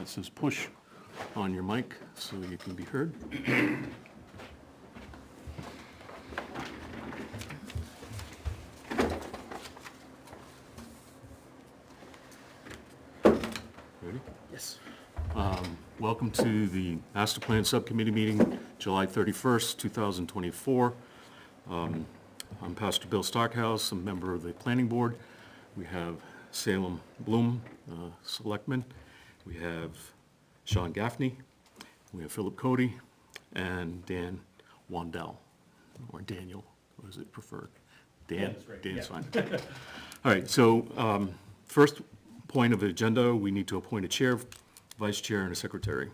It says push on your mic so you can be heard. Ready? Yes. Welcome to the Master Plan Subcommittee meeting, July 31st, 2024. I'm Pastor Bill Stockhouse, a member of the Planning Board. We have Salem Bloom, Selectman. We have Sean Gaffney. We have Philip Cody and Dan Wandell, or Daniel, what is it preferred? Dan? Dan's great, Dan's yeah. fine. All right, so first point of the agenda, we need to appoint a chair, vice chair, and a secretary.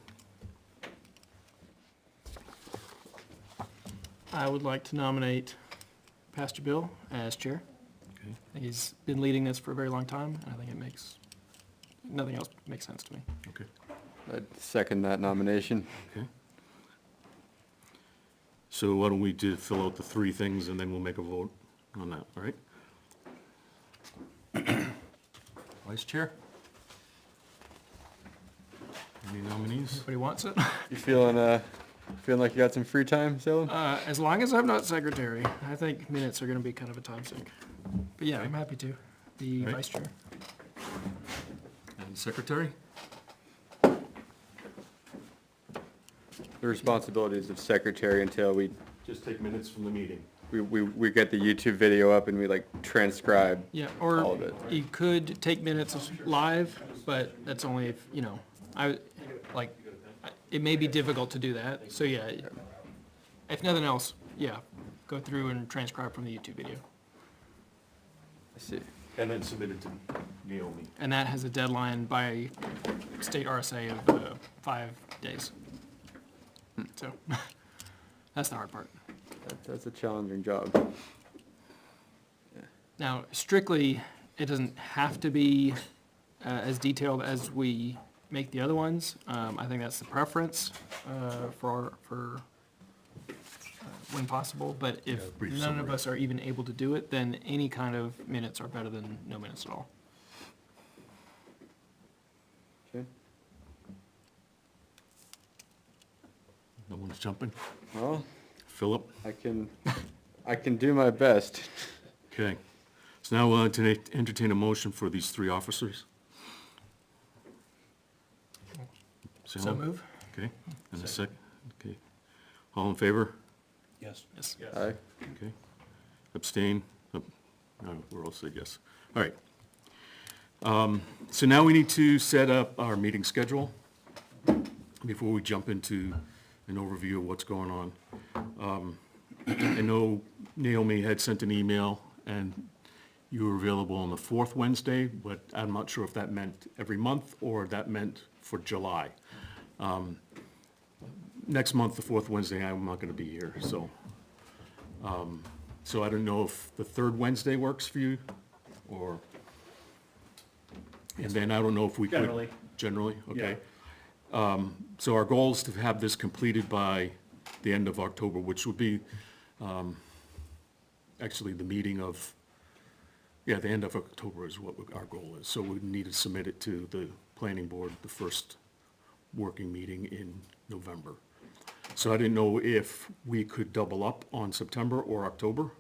I would like to nominate Pastor Bill as chair. Okay. He's been leading this for a very long time, and I think nothing else makes sense to me. Okay. I'd second that nomination. Okay. So why don't we fill out the three things and then we'll make a vote on that, all right? Vice chair? Any nominees? Everybody wants it? You feeling like you got some free time, Salem? As long as I'm not secretary, I think minutes are gonna be kind of a time sink. But yeah, I'm happy to be Right. vice chair. And secretary? The responsibilities of secretary until we Just take minutes from the meeting. get the YouTube video up and we like transcribe. Yeah, All or of it. you could take minutes live, but that's only if, it may be difficult to do that. So yeah, if nothing else, yeah, go through and transcribe from the YouTube video. I see. And then submit it to Naomi. And that has a deadline by state RSA of 5 days. So, that's the hard part. That's a challenging job. Now, strictly, it doesn't have to be as detailed as we make the other ones. I think that's the preference for when possible, but if Yeah, brief none of summary. us are even able to do it, then any kind of minutes are better than no minutes at all. Okay. No one's jumping? Well, Philip? I can do my best. Okay. So now we'll entertain a motion for these three officers. So Salem? move? Okay, and a second, okay. All in favor? Yes. Yes. Aye. Okay. Abstain? No, we're all say yes. All right. So now we need to set up our meeting schedule before we jump into an overview of what's going on. I know Naomi had sent an email and you were available on the fourth Wednesday, but I'm not sure if that meant every month or that meant for July. Next month, the fourth Wednesday, I'm not gonna be here, so. So I don't know if the third Wednesday works for you, or, and then I don't know if we could. Generally. Generally, okay. So our goal is to have this completed by the end of October, which would be, actually the meeting of, the end of October is what our goal is. So we need to submit it to the planning board, the first working meeting in November. So I didn't know if we could double up on September or October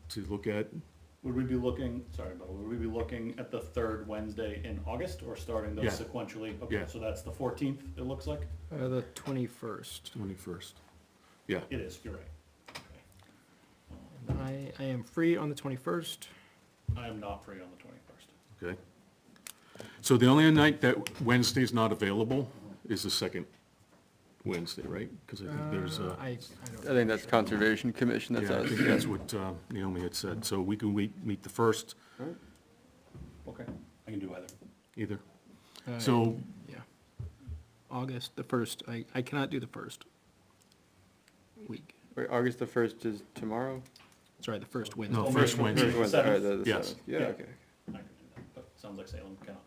to look at, Would we be looking, sorry, Bill, would we be looking at the third Wednesday in August or starting those Yeah. sequentially? Yeah. Okay, so that's the 14th, it looks like? The 21st. 21st? Yeah, It is, you're right. Okay. I am free on the 21st. I am not free on the 21st. okay. So the only night that Wednesday's not available is the second Wednesday, right? Because I think there's a. I I think that's Conservation Commission, that's Yeah, I us. think that's what Naomi had said, so we can meet the first, Okay, I can do either. either. don't. So, Yeah. August, the 1st, I cannot do the first week. Wait, August the 1st is tomorrow? Sorry, the first Wednesday. no, first Wednesday. First Wednesday, all right, Seventh. the Yes. 7th. Yeah, Yeah. okay. I could do that, but sounds like Salem cannot.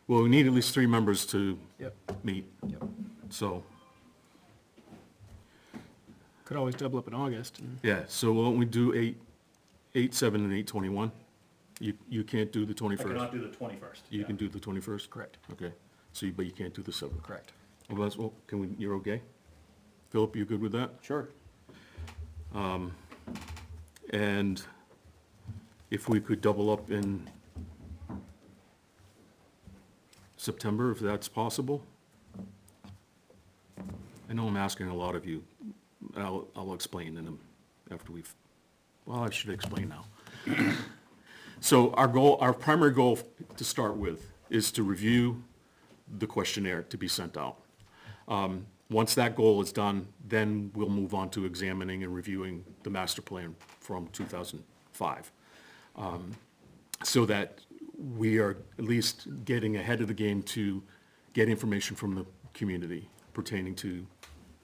Well, we need at least 3 members to Yep, meet, yep. so, Could always double up in August. And yeah, so why don't we do 8, 7, and 8/21? You can't do the I 21st? cannot do the 21st. You can do the 21st? Correct. Okay, so, but you can't do the 7th? Correct. Well, can we, you're okay? Philip, you good with that? Sure. And if we could double up in September, if that's possible? I know I'm asking a lot of you. I'll explain in them after we've, well, I should explain now. So our primary goal to start with is to review the questionnaire to be sent out. Once that goal is done, then we'll move on to examining and reviewing the master plan from 2005. So that we are at least getting ahead of the game to get information from the community pertaining to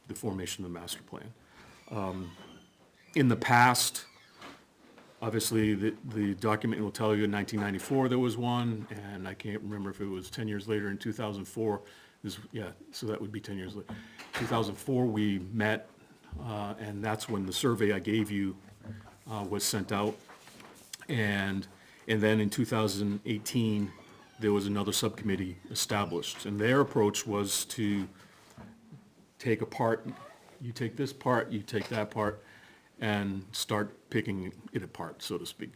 the formation of the master plan. In the past, obviously, the document will tell you in 1994 there was one, and I can't remember if it was 10 years later in 2004. Yeah, so that would be 10 years later. 2004, we met, and that's when the survey I gave you was sent out. And then in 2018, there was another subcommittee established, and their approach was to take apart, you take this part, you take that part, and start picking it apart, so to speak.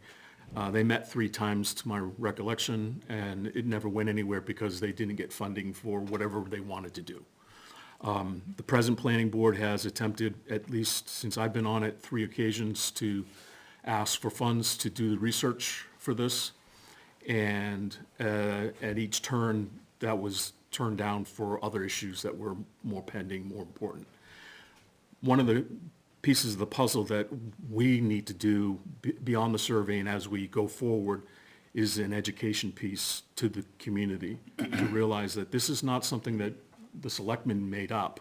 They met 3 times to my recollection, and it never went anywhere because they didn't get funding for whatever they wanted to do. The present planning board has attempted, at least since I've been on it, 3 occasions to ask for funds to do the research for this. And at each turn, that was turned down for other issues that were more pending, more important. One of the pieces of the puzzle that we need to do beyond the survey and as we go forward is an education piece to the community to realize that this is not something that the selectmen made up.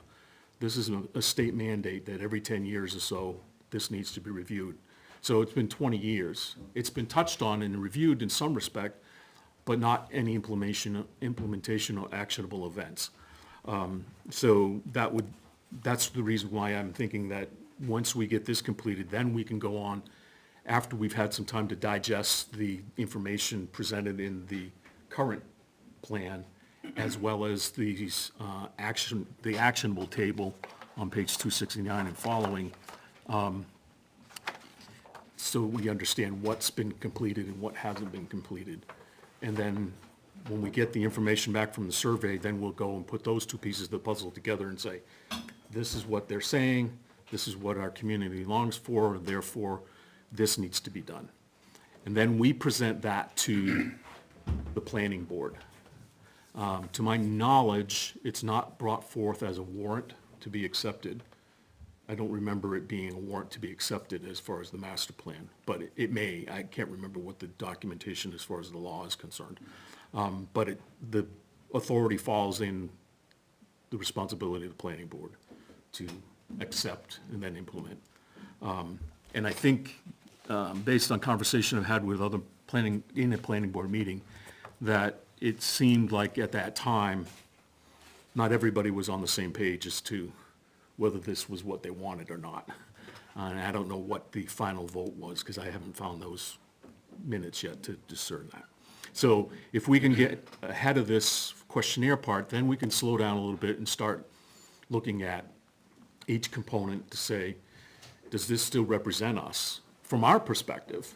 This is a state mandate that every 10 years or so, this needs to be reviewed. So it's been 20 years. It's been touched on and reviewed in some respect, but not any implementation or actionable events. So that's the reason why I'm thinking that once we get this completed, then we can go on, after we've had some time to digest the information presented in the current plan, as well as these the actionable table on page 269 and following, so we understand what's been completed and what hasn't been completed. And then when we get the information back from the survey, then we'll go and put those 2 pieces of the puzzle together and say, this is what they're saying, this is what our community longs for, therefore, this needs to be done. And then we present that to the planning board. To my knowledge, it's not brought forth as a warrant to be accepted. I don't remember it being a warrant to be accepted as far as the master plan, but it may. I can't remember what the documentation as far as the law is concerned. But the authority falls in the responsibility of the planning board to accept and then implement. And I think, based on conversation I've had with other in a planning board meeting, that it seemed like at that time, not everybody was on the same page as to whether this was what they wanted or not. And I don't know what the final vote was, because I haven't found those minutes yet to discern that. So if we can get ahead of this questionnaire part, then we can slow down a little bit and start looking at each component to say, does this still represent us from our perspective?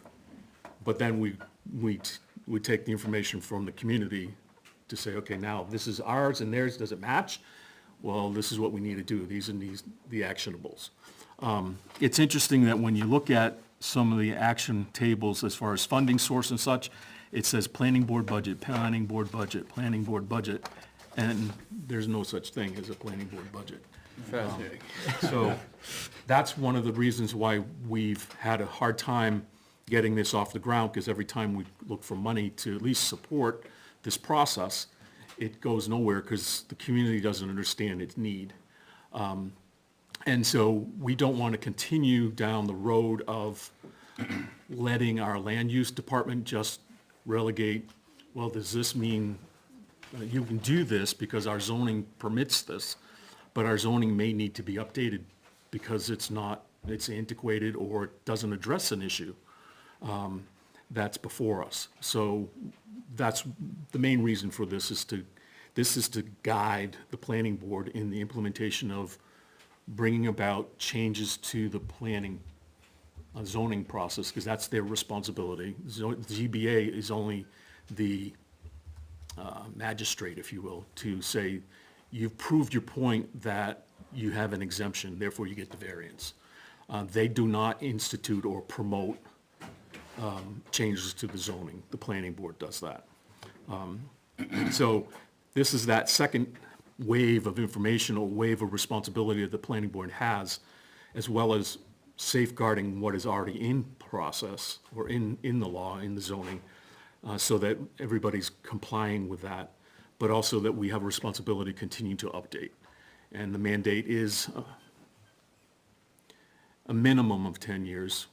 But then we take the information from the community to say, okay, now this is ours and theirs, does it match? Well, this is what we need to do. These are the actionables. It's interesting that when you look at some of the action tables as far as funding source and such, it says planning board budget, planning board budget, planning board budget, and there's no such thing as a planning board budget. Fascinating. So that's one of the reasons why we've had a hard time getting this off the ground, because every time we look for money to at least support this process, it goes nowhere because the community doesn't understand its need. And so we don't want to continue down the road of letting our land use department just relegate, well, does this mean you can do this because our zoning permits this, but our zoning may need to be updated because it's antiquated or it doesn't address an issue. that's before us. So that's the main reason for this is to guide the planning board in the implementation of bringing about changes to the planning zoning process, because that's their responsibility. The ZBA is only the magistrate, if you will, to say, you've proved your point that you have an exemption, therefore you get the variance. They do not institute or promote changes to the zoning. The planning board does that. So this is that second wave of information or wave of responsibility that the planning board has, as well as safeguarding what is already in process or in the law, in the zoning, so that everybody's complying with that, but also that we have a responsibility to continue to update. And the mandate is a minimum of 10 years.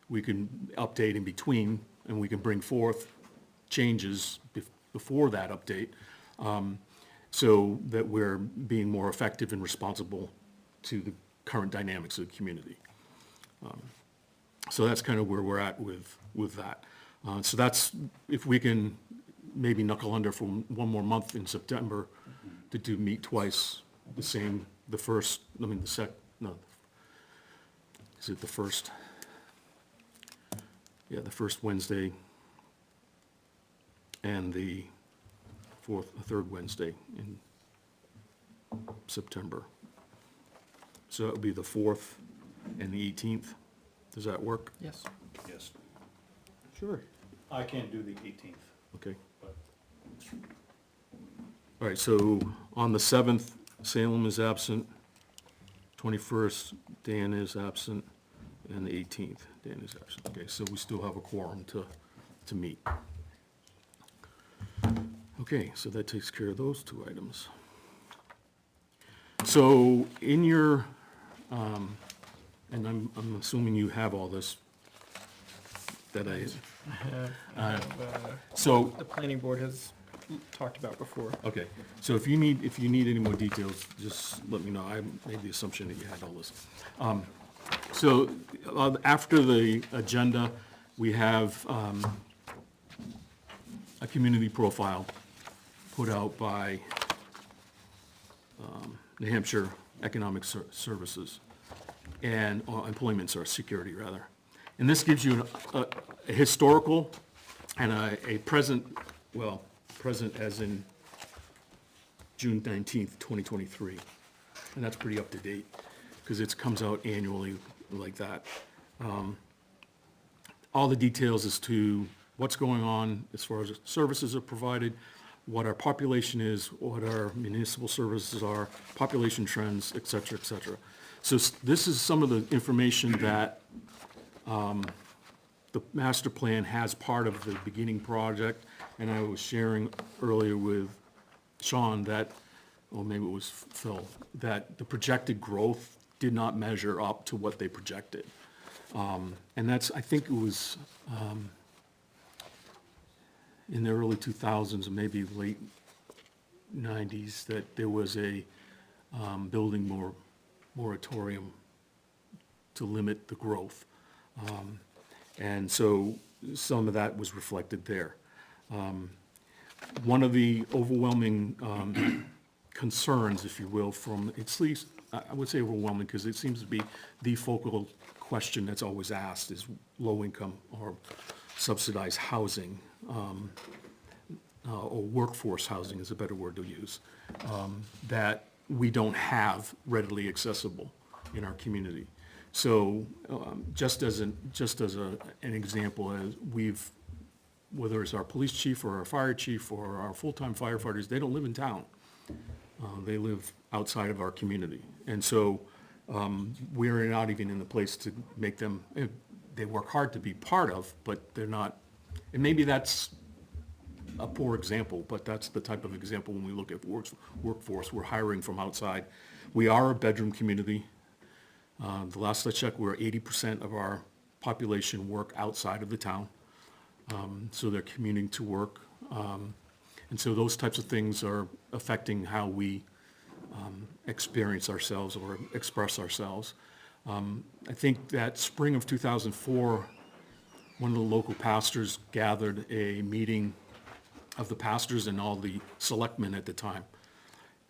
We can update in between, and we can bring forth changes before that update, so that we're being more effective and responsible to the current dynamics of the community. So that's kind of where we're at with that. So that's, if we can maybe knuckle under for one more month in September to meet twice, the first Wednesday and the third Wednesday in September. So that would be the 4th and the 18th. Does that work? Yes. Yes. Sure. I can't do the 18th, Okay. but All right, so on the 7th, Salem is absent. 21st, Dan is absent, and the 18th, Dan is absent. Okay, so we still have a quorum to meet. Okay, so that takes care of those two items. So in your, and I'm assuming you have all this that so, The planning board has talked about before. okay, so if you need any more details, just let me know. I made the assumption that you had all this. So after the agenda, we have a community profile put out by New Hampshire Economic Services and Employment Security, rather. And this gives you a historical and a present, well, present as in June 19th, 2023. And that's pretty up to date because it comes out annually like that. All the details as to what's going on as far as services are provided, what our population is, what our municipal services are, population trends, et cetera, et cetera. So this is some of the information that the master plan has part of the beginning project, and I was sharing earlier with Sean that, or maybe it was Phil, that the projected growth did not measure up to what they projected. And that's, I think it was in the early 2000s, or maybe late 90s, that there was a building moratorium to limit the growth. And so some of that was reflected there. One of the overwhelming concerns, if you will, from, at least, I would say overwhelming, because it seems to be the focal question that's always asked, is low-income or subsidized housing, or workforce housing is a better word to use, that we don't have readily accessible in our community. So just as an example, as whether it's our police chief or our fire chief or our full-time firefighters, they don't live in town. They live outside of our community. And so we're not even in the place to make them, they work hard to be part of, but they're not, and maybe that's a poor example, but that's the type of example when we look at workforce. We're hiring from outside. We are a bedroom community. The last I checked, we're 80% of our population work outside of the town. So they're commuting to work. And so those types of things are affecting how we experience ourselves or express ourselves. I think that spring of 2004, one of the local pastors gathered a meeting of the pastors and all the selectmen at the time.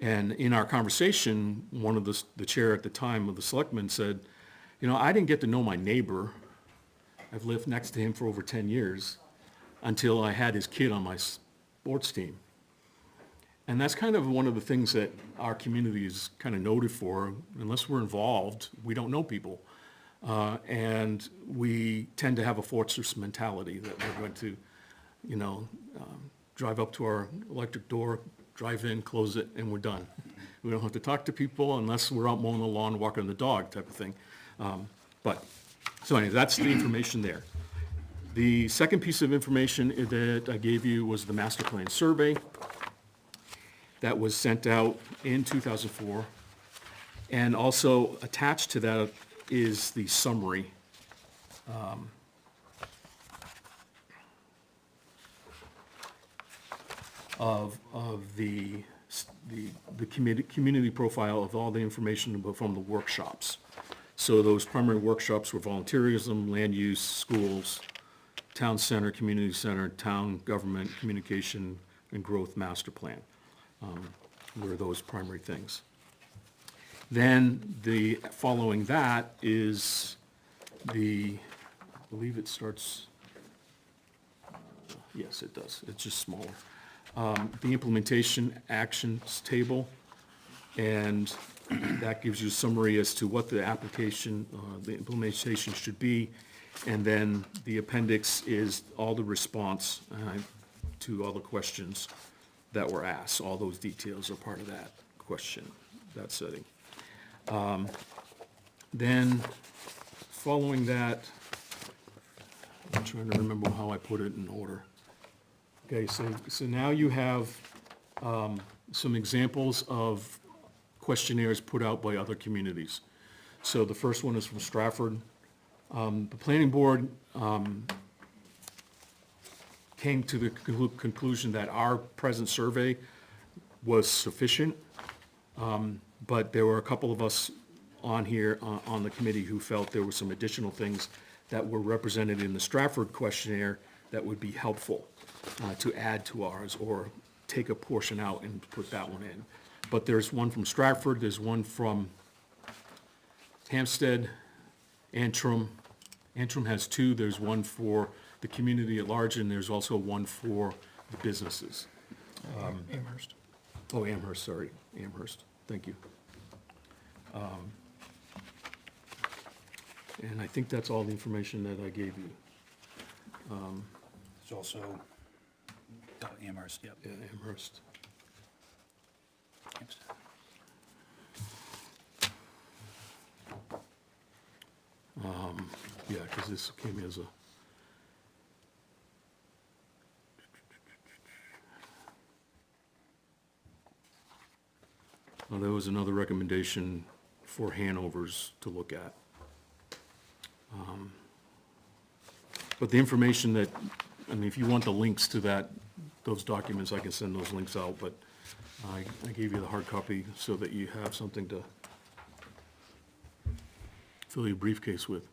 And in our conversation, one of the chair at the time of the selectmen said, I didn't get to know my neighbor. I've lived next to him for over 10 years until I had his kid on my sports team. And that's kind of one of the things that our community is kind of noted for. Unless we're involved, we don't know people. And we tend to have a fortress mentality that we're going to, drive up to our electric door, drive in, close it, and we're done. We don't have to talk to people unless we're out mowing the lawn, walking the dog type of thing. So anyway, that's the information there. The second piece of information that I gave you was the master plan survey that was sent out in 2004. And also attached to that is the summary. Of the community profile of all the information from the workshops. So those primary workshops were volunteerism, land use, schools, town center, community center, town government, communication, and growth master plan. Were those primary things. Then following that is I believe it starts, yes, it does, it's just smaller. The implementation actions table, and that gives you a summary as to what the application, the implementation should be. And then the appendix is all the response to all the questions that were asked. All those details are part of that question, that setting. Then following that, I'm trying to remember how I put it in order. Okay, so now you have some examples of questionnaires put out by other communities. So the first one is from Stratford. The planning board came to the conclusion that our present survey was sufficient, but there were a couple of us on here on the committee who felt there were some additional things that were represented in the Stratford questionnaire that would be helpful to add to ours, or take a portion out and put that one in. But there's one from Stratford, there's one from Hampstead, Antrim. Antrim has two, there's one for the community at large, and there's also one for the businesses. Amherst. Oh, Amherst, sorry, Amherst, thank you. And I think that's all the information that I gave you. There's also Amherst, yep. Yeah, Amherst. Hampstead. Yeah, because this came as a... Well, there was another recommendation for Hanover's to look at. But the information that, if you want the links to those documents, I can send those links out, but I gave you the hard copy so that you have something to fill your briefcase with.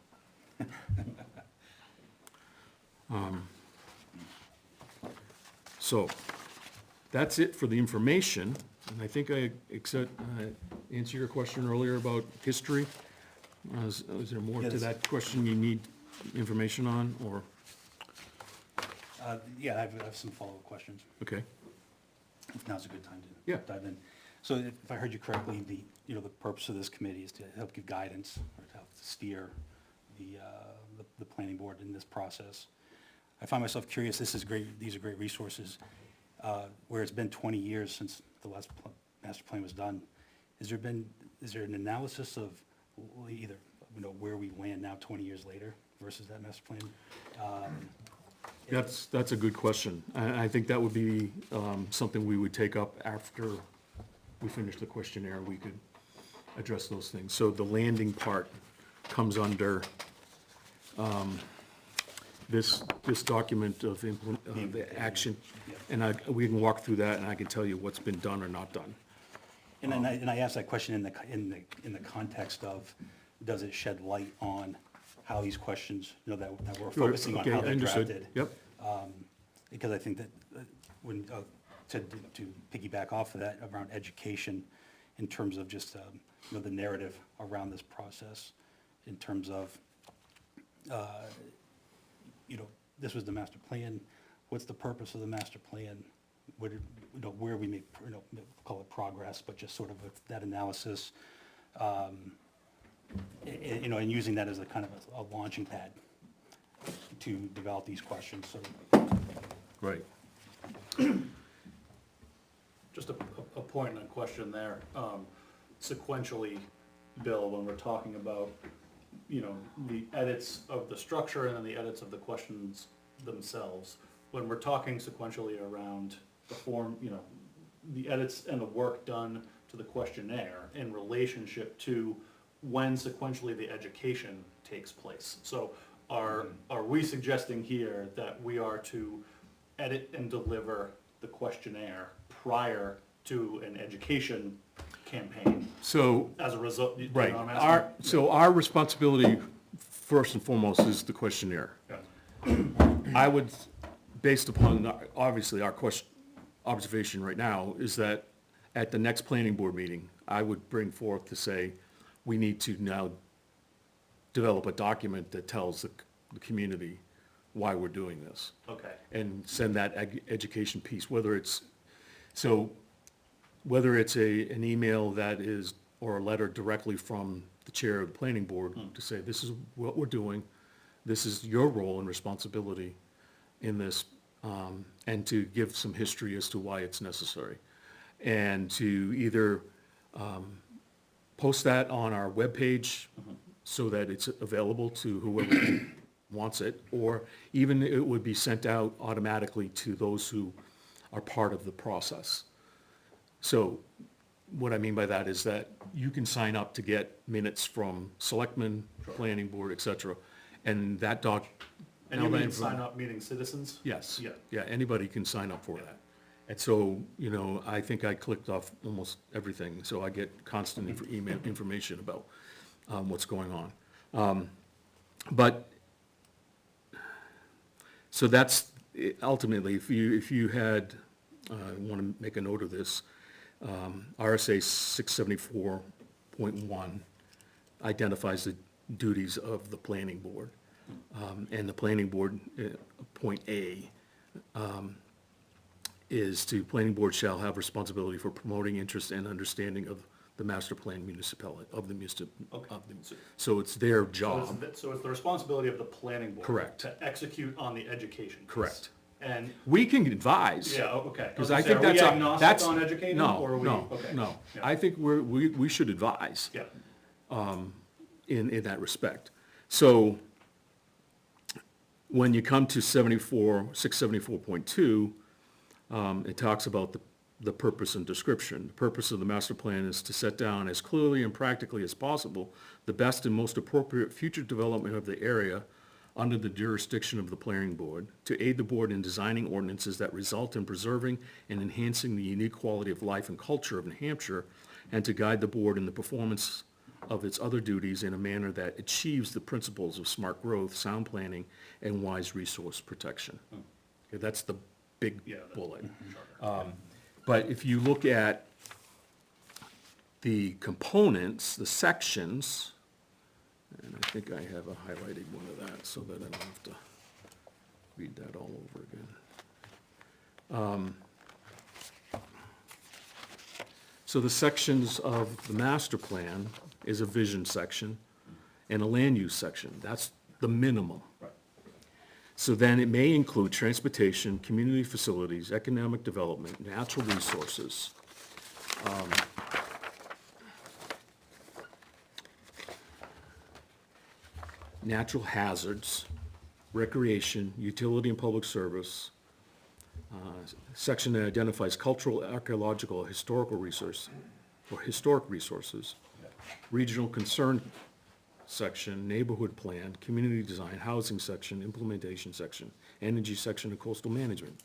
So, that's it for the information, and I think I answered your question earlier about history. Is there more to Yes. that question you need information on, or, Yeah, I have some follow-up questions, okay? if now's a good time Yeah. to dive in. So if I heard you correctly, the purpose of this committee is to help give guidance, or to help steer the planning board in this process. I find myself curious, this is great, these are great resources, where it's been 20 years since the last master plan was done. Is there an analysis of either, where we land now 20 years later versus that master plan? That's a good question. I think that would be something we would take up after we finish the questionnaire. We could address those things. So the landing part comes under this document of the action, and we can walk through that, and I can tell you what's been done or not done. And I asked that question in the context of, does it shed light on how these questions, that we're Sure, focusing on okay, how they're understood. drafted. Yep, Because I think that when, to piggyback off of that, around education, in terms of just, the narrative around this process, in terms of, this was the master plan, what's the purpose of the master plan? What did, where we make, call it progress, but just sort of that analysis, and using that as a kind of a launching pad to develop these questions, so. right. Just a point and a question there. Sequentially, Bill, when we're talking about, the edits of the structure and then the edits of the questions themselves, when we're talking sequentially around the form, the edits and the work done to the questionnaire in relationship to when sequentially the education takes place. So are we suggesting here that we are to edit and deliver the questionnaire prior to an education campaign So, as a result? right, I'm asking- so our responsibility, first and foremost, is the questionnaire. Yeah. I would, based upon, obviously, our observation right now, is that at the next planning board meeting, I would bring forth to say, we need to now develop a document that tells the community why we're doing this. Okay. And send that education piece, whether it's an email that is, or a letter directly from the chair of the planning board to say, this is what we're doing, this is your role and responsibility in this, and to give some history as to why it's necessary. And to either post that on our webpage so that it's available to whoever wants it, or even it would be sent out automatically to those who are part of the process. So what I mean by that is that you can sign up to get minutes from selectmen, planning board, et cetera, and that And you mean sign up meeting citizens? Yes. Yeah. Yeah, anybody can sign up for that. And so, I think I clicked off almost everything, so I get constant email information about what's going on. So that's, ultimately, if you had, want to make a note of this, RSA 674.1 identifies the duties of the planning board. And the planning board, point A, is planning board shall have responsibility for promoting interest and understanding of the master plan municipality, Okay. so it's their job. So it's the responsibility of the planning board. Correct. To execute on the education piece. Correct. And, We can advise. yeah, okay. Because was I gonna think say, that's, Are we agnostic that's, on educating, or are we? no, Okay. no. Yeah. I think we should advise Yeah, in that respect. So when you come to 674.2, it talks about the purpose and description. The purpose of the master plan is to set down as clearly and practically as possible the best and most appropriate future development of the area under the jurisdiction of the planning board, to aid the board in designing ordinances that result in preserving and enhancing the unique quality of life and culture of New Hampshire, and to guide the board in the performance of its other duties in a manner that achieves the principles of smart growth, sound planning, and wise resource protection. Okay, that's the big Yeah, bullet. charter. But if you look at the components, the sections, and I think I have a highlighted one of that so that I don't have to read that all over again. So the sections of the master plan is a vision section and a land use section. That's the minimum. Right. So then it may include transportation, community facilities, economic development, natural resources. Natural hazards, recreation, utility and public service. Section that identifies cultural, archaeological, historical resource, or historic resources. Regional concern section, neighborhood plan, community design, housing section, implementation section, energy section, and coastal management,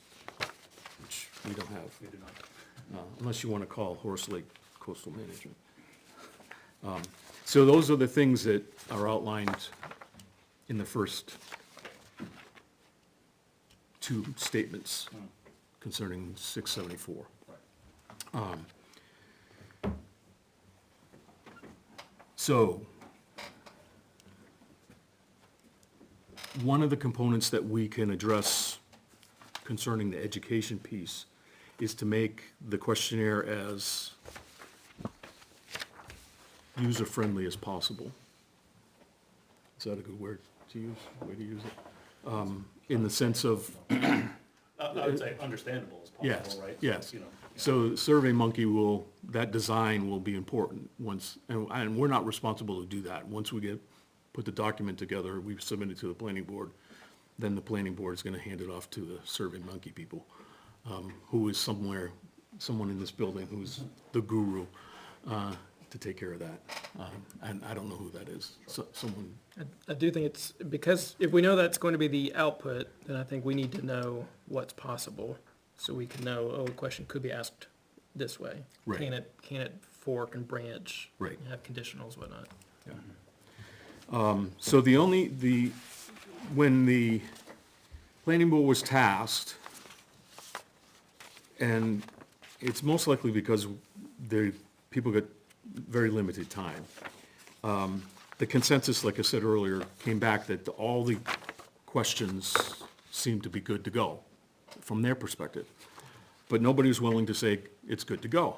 which we don't have, We do not. unless you want to call Horse Lake coastal management. So those are the things that are outlined in the first two statements concerning 674. So, one of the components that we can address concerning the education piece is to make the questionnaire as user-friendly as possible. Is that a good word to use, way to use it? In the sense of, I would say understandable as yes, possible, right? yes. You know, So SurveyMonkey will, that design will be important once, and we're not responsible to do that. Once we put the document together, we submit it to the planning board, then the planning board is gonna hand it off to the SurveyMonkey people, who is someone in this building who's the guru, to take care of that. And I don't know who that is, someone, I do think it's, because if we know that's going to be the output, then I think we need to know what's possible, so we can know, oh, a question could be asked this way. Right. Can it fork and branch? Right. And have conditionals, whatnot. so when the planning board was tasked, and it's most likely because people got very limited time. The consensus, like I said earlier, came back that all the questions seemed to be good to go from their perspective. But nobody was willing to say it's good to go.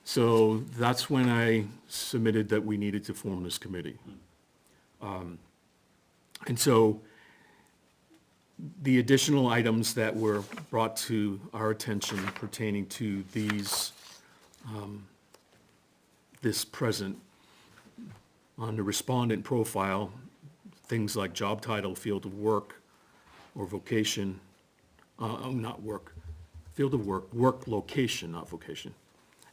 So that's when I submitted that we needed to form this committee. And so the additional items that were brought to our attention pertaining to this present, on the respondent profile, things like job title, field of work, or vocation, not work, field of work, work location, not vocation,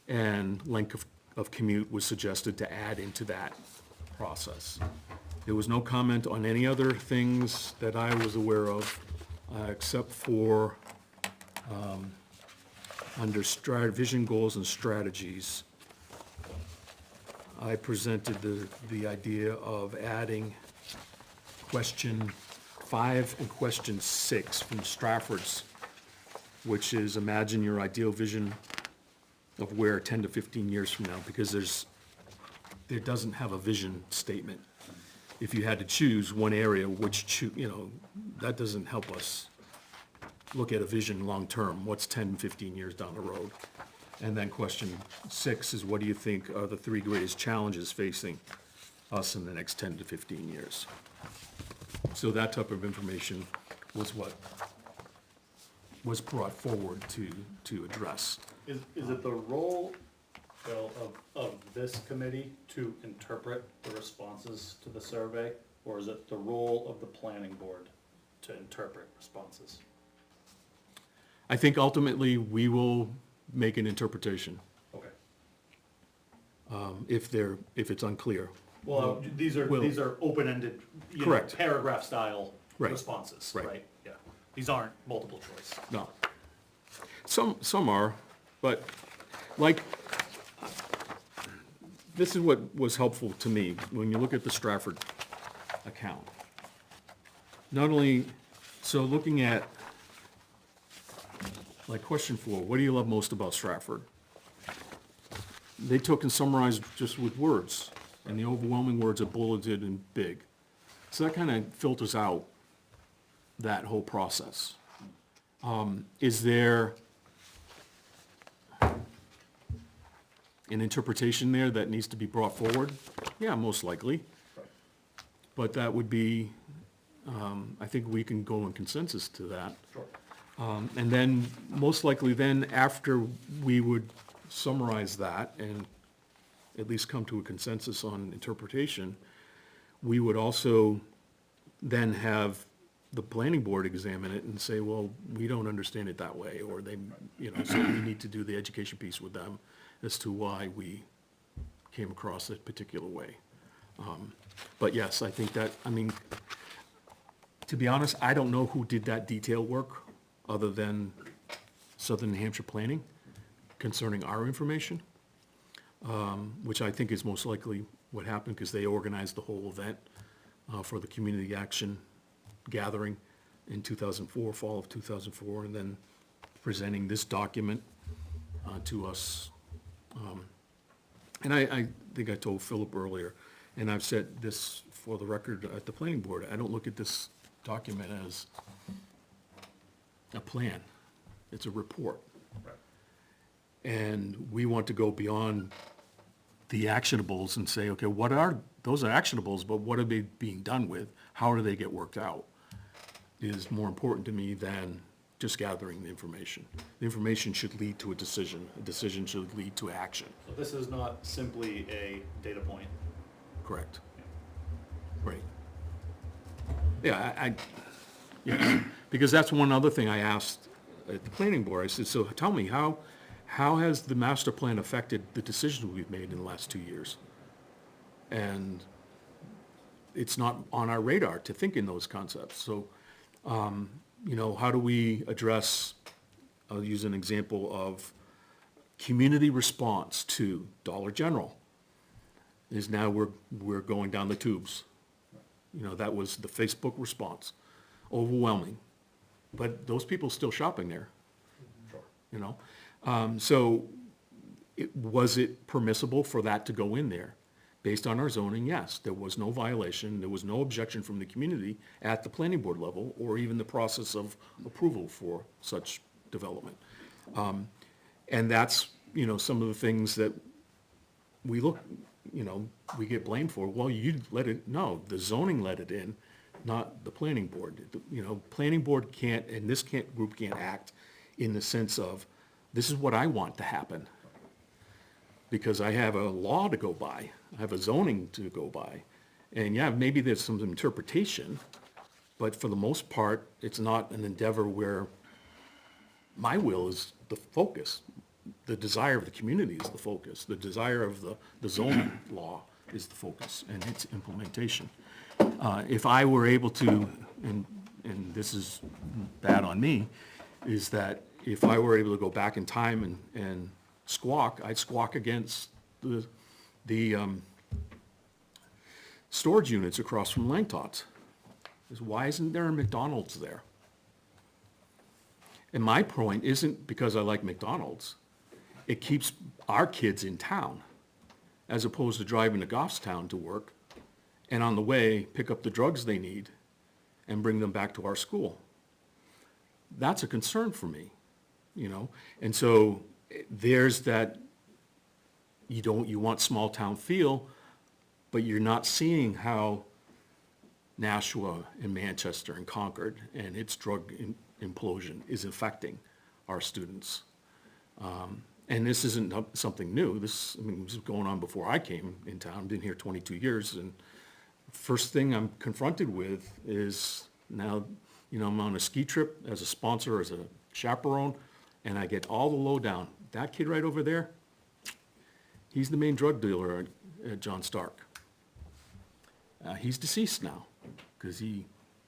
and length of commute was suggested to add into that process. There was no comment on any other things that I was aware of, except for under vision goals and strategies. I presented the idea of adding question 5 and question 6 from Stratford's, which is imagine your ideal vision of where 10 to 15 years from now, because there doesn't have a vision statement. If you had to choose one area, that doesn't help us look at a vision long-term. What's 10, 15 years down the road? And then question 6 is, what do you think are the 3 greatest challenges facing us in the next 10 to 15 years? So that type of information was what was brought forward to address. Is it the role, Bill, of this committee to interpret the responses to the survey? Or is it the role of the planning board to interpret responses? I think ultimately we will make an interpretation, Okay. if it's unclear. Well, these are open-ended, Correct. paragraph-style Right. responses, Right. right? Yeah. These aren't multiple choice. No. Some are, but like, this is what was helpful to me when you look at the Stratford account. Not only, so looking at, like question 4, what do you love most about Stratford? They took and summarized just with words, and the overwhelming words are bulleted and big. So that kind of filters out that whole process. Is there an interpretation there that needs to be brought forward? Yeah, most likely. But that would be, I think we can go in consensus to that. Sure. And then, most likely then, after we would summarize that and at least come to a consensus on interpretation, we would also then have the planning board examine it and say, well, we don't understand it that way, or they, so we need to do the education piece with them as to why we came across it particular way. But yes, I think that, to be honest, I don't know who did that detail work other than Southern New Hampshire Planning concerning our information, which I think is most likely what happened because they organized the whole event for the community action gathering in 2004, fall of 2004, and then presenting this document to us. And I think I told Philip earlier, and I've said this for the record at the planning board, I don't look at this document as a plan. It's a report. Right. And we want to go beyond the actionables and say, okay, those are actionables, but what are they being done with? How do they get worked out? Is more important to me than just gathering the information. The information should lead to a decision. A decision should lead to action. So this is not simply a data point. Correct. Right. Yeah, yeah, because that's one other thing I asked at the planning board. I said, so tell me, how has the master plan affected the decisions we've made in the last 2 years? And it's not on our radar to think in those concepts. So, how do we address, I'll use an example of community response to Dollar General is now we're going down the tubes. That was the Facebook response, overwhelming. But those people still shopping there, So was it permissible for that to go in there? Based on our zoning, yes, there was no violation, there was no objection from the community at the planning board level, or even the process of approval for such development. And that's, some of the things that we we get blamed for. Well, no, the zoning let it in, not the planning board. Planning board can't, and this group can't act in the sense of, this is what I want to happen. Because I have a law to go by, I have a zoning to go by. And yeah, maybe there's some interpretation, but for the most part, it's not an endeavor where my will is the focus. The desire of the community is the focus. The desire of the zoning law is the focus and its implementation. If I were able to, and this is bad on me, is that if I were able to go back in time and squawk, I'd squawk against the storage units across from Langtot's. Why isn't there a McDonald's there? And my point isn't because I like McDonald's. It keeps our kids in town, as opposed to driving to Goffstown to work, and on the way, pick up the drugs they need and bring them back to our school. That's a concern for me, And so there's that, you want small town feel, but you're not seeing how Nashua and Manchester and Concord and its drug implosion is affecting our students. And this isn't something new. This was going on before I came in town. I've been here 22 years, and first thing I'm confronted with is now, I'm on a ski trip as a sponsor, as a chaperone, and I get all the lowdown. That kid right over there, he's the main drug dealer at John Stark. He's deceased now because he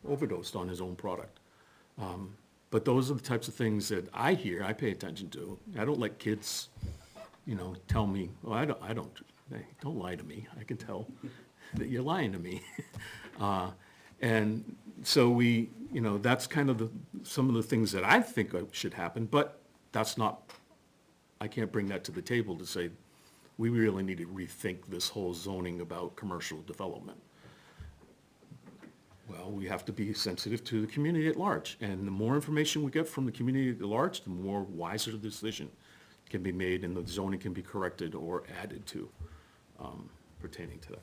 overdosed on his own product. But those are the types of things that I hear, I pay attention to. I don't let kids, tell me, well, hey, don't lie to me. I can tell that you're lying to me. And so that's kind of some of the things that I think should happen, but that's not, I can't bring that to the table to say, we really need to rethink this whole zoning about commercial development. Well, we have to be sensitive to the community at large, and the more information we get from the community at large, the more wiser the decision can be made, and the zoning can be corrected or added to pertaining to that.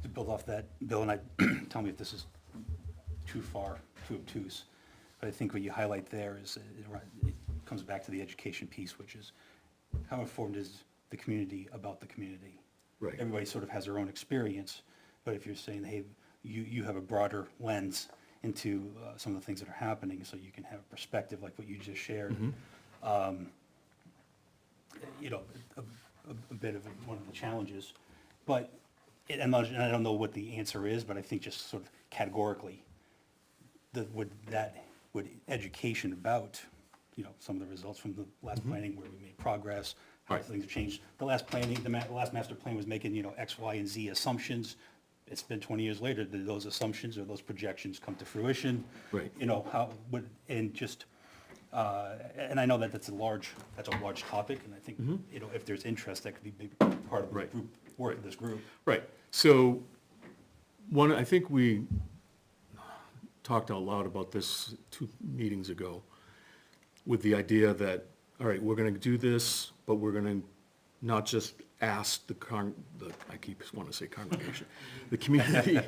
To build off that, Bill, and tell me if this is too far, too obtuse, but I think what you highlight there is, it comes back to the education piece, which is how informed is the community about the community? Right. Everybody sort of has their own experience, but if you're saying, hey, you have a broader lens into some of the things that are happening, so you can have a perspective like what you just shared. Mm-hmm. A bit of one of the challenges, but and I don't know what the answer is, but I think just sort of categorically, would education about, some of the results from the last planning where we made progress, how Right. things have changed. The last planning, the last master plan was making, X, Y, and Z assumptions. It's been 20 years later, did those assumptions or those projections come to fruition? Right. And just, and I know that that's a large topic, and I think, if there's interest, that could be maybe part of the Right. group, work, this group. Right, so, I think we talked out loud about this 2 meetings ago, with the idea that, all right, we're gonna do this, but we're gonna not just ask I keep wanting to say congregation, the community,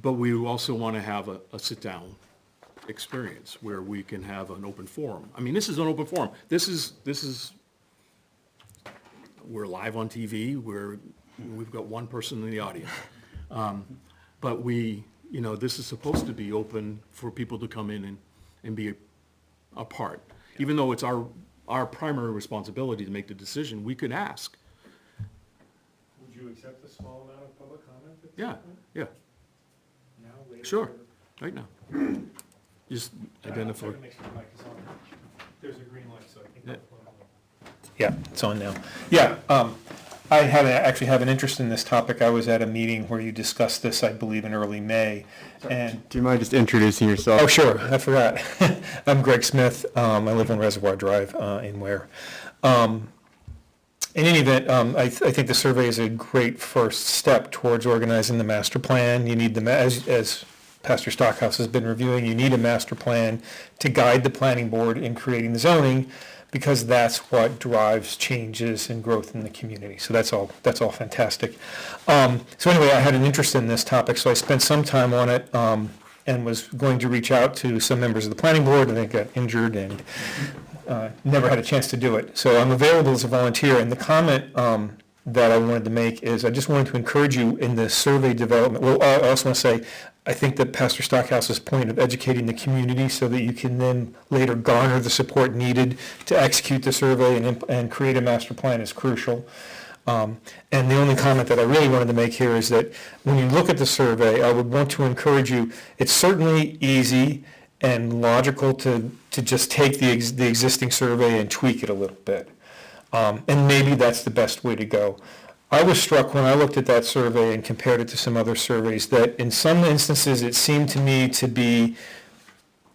but we also wanna have a sit-down experience where we can have an open forum. I mean, this is an open forum. This is, we're live on TV, we've got one person in the audience. But this is supposed to be open for people to come in and be a part. Even though it's our primary responsibility to make the decision, we could ask. Would you accept a small amount of public comment at this Yeah, point? yeah, Now, later? sure, right now. Just identify. I'm checking to make sure the mic is on. There's a green light, so I think Yeah. I'm Yeah, it's on now. Yeah, I actually have an interest in this topic. I was at a meeting where you discussed this, I believe, in early May. And, Do you mind just introducing yourself? oh, sure, I forgot. I'm Greg Smith. I live on Reservoir Drive in Ware. In any event, I think the survey is a great first step towards organizing the master plan. You need as Pastor Stockhouse has been reviewing, you need a master plan to guide the planning board in creating the zoning, because that's what drives changes and growth in the community. So that's all fantastic. So anyway, I had an interest in this topic, so I spent some time on it, and was going to reach out to some members of the planning board, and they got injured and never had a chance to do it. So I'm available as a volunteer, and the comment that I wanted to make is I just wanted to encourage you in the survey development. Well, I also want to say, I think that Pastor Stockhouse's point of educating the community so that you can then later garner the support needed to execute the survey and create a master plan is crucial. And the only comment that I really wanted to make here is that when you look at the survey, I would want to encourage you, it's certainly easy and logical to just take the existing survey and tweak it a little bit. And maybe that's the best way to go. I was struck when I looked at that survey and compared it to some other surveys that in some instances it seemed to me to be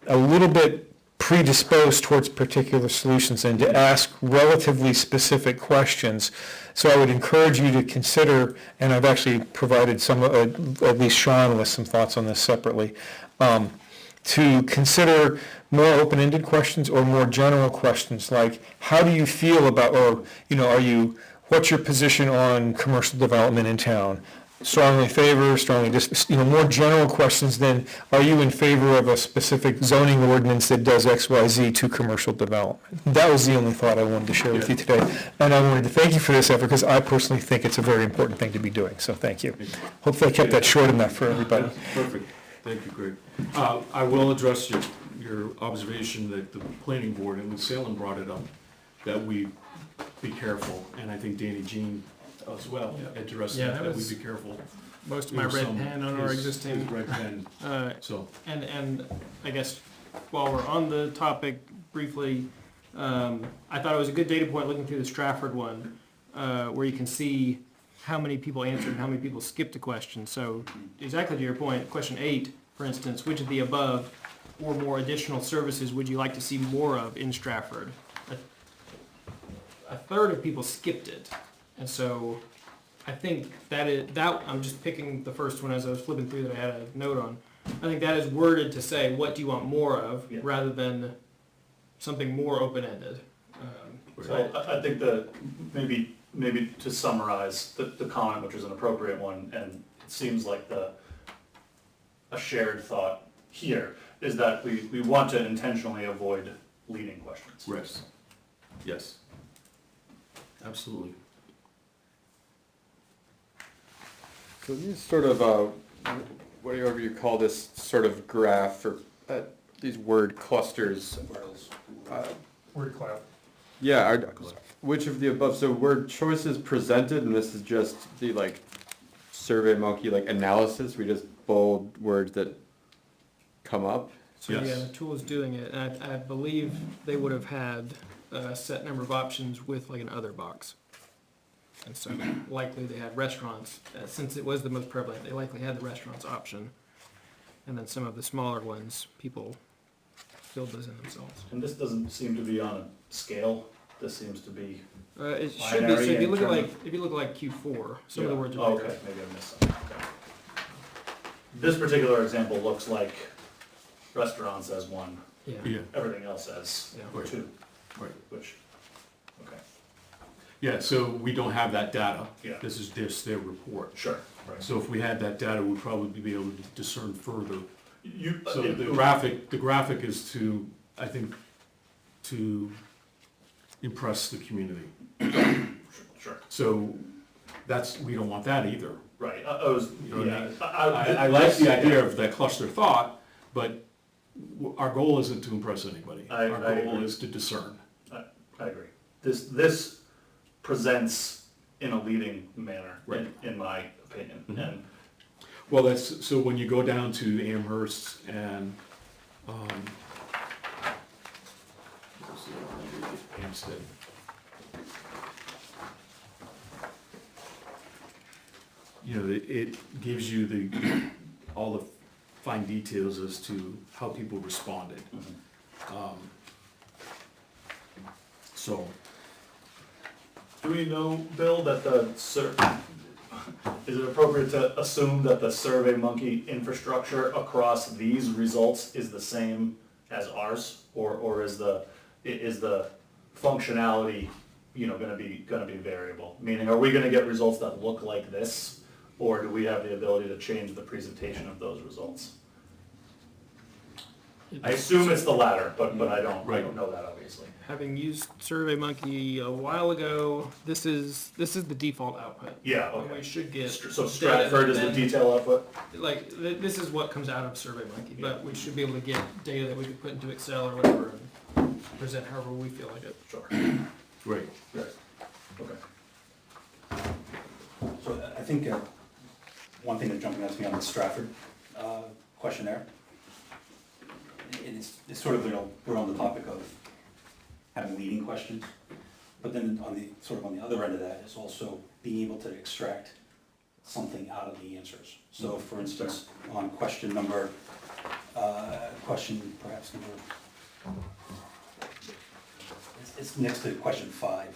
a little bit predisposed towards particular solutions and to ask relatively specific questions. So I would encourage you to consider, and I've actually provided some, at least Sean with some thoughts on this separately, to consider more open-ended questions or more general questions like, how do you feel about, or, what's your position on commercial development in town? Strongly favor, strongly more general questions than, are you in favor of a specific zoning ordinance that does X, Y, Z to commercial development? That was the only thought I wanted to share with you today. And I wanted to thank you for this effort because I personally think it's a very important thing to be doing, so thank you. Hopefully I kept that short enough for everybody. Perfect, thank you, Greg. I will address your observation that the planning board, and Salem brought it up, that we be careful, and I think Danny Jean as well addressed Yeah, that that we was be careful. Most of my red pen on our existing. His red pen, so, And I guess while we're on the topic briefly, I thought it was a good data point looking through the Stratford one, where you can see how many people answered and how many people skipped a question. So exactly to your point, question 8, for instance, which of the above or more additional services would you like to see more of in Stratford? A third of people skipped it. And so I think I'm just picking the first one as I was flipping through that I had a note on. I think that is worded to say, what do you want more of, Yeah. rather than something more open-ended. So I think that maybe to summarize the comment, which is an appropriate one, and it seems like a shared thought here, is that we want to intentionally avoid leading questions. yes, yes. Absolutely. So these sort of, whatever you call this sort of graph, or these word clusters. Word cloud. Yeah, which of the above, so word choices presented, and this is just the Survey Monkey analysis, we just bold words that come up. So Yes. yeah, the tool is doing it, and I believe they would have had a set number of options with like an other box. And so likely they had restaurants, since it was the most prevalent, they likely had the restaurants option. And then some of the smaller ones, people filled those in themselves. And this doesn't seem to be on a scale, this seems to be. It should be, so Binary if you look at in like, if you look at like Q4, some of the Yeah. words Oh, are bigger. okay, maybe I missed something, okay. This particular example looks like restaurants as one, Yeah, Yeah, everything else as yeah. Right. two, right. which, okay, Yeah, so we don't have that data. Yeah. This is just their report. sure, right. So if we had that data, we'd probably be able to discern further. You, So the graphic is to, I think, to impress the community. sure, So that's, we don't want that either. right, I was, You know what I yeah. mean? I like the idea of that cluster thought, but our goal isn't to impress anybody. I Our goal agree. is to discern. I agree. This presents in a leading manner, Right. in my opinion, Mhm. and, Well, that's, so when you go down to Amherst and, where's the other one? Hampstead. You know, it gives you all the fine details as to how people responded. So, do we know, Bill, that is it appropriate to assume that the SurveyMonkey infrastructure across these results is the same as ours? Or is the functionality, gonna be variable? Meaning, are we gonna get results that look like this? Or do we have the ability to change the presentation of those results? I assume it's the latter, but I don't know that, obviously. Having used SurveyMonkey a while ago, this is the default output. Yeah, And we okay. should get. So data Stratford is the then- detail output? Like, this is what comes out of SurveyMonkey, but we should be able to get data that we could put into Excel or whatever and present however we feel like it. Sure. great. Right. Okay. So I think one thing that jumping out to me on the Stratford questionnaire, and it's sort of, we're on the topic of having leading questions, but then on the other end of that is also being able to extract something out of the answers. So for instance, on question perhaps number, it's next to question 5.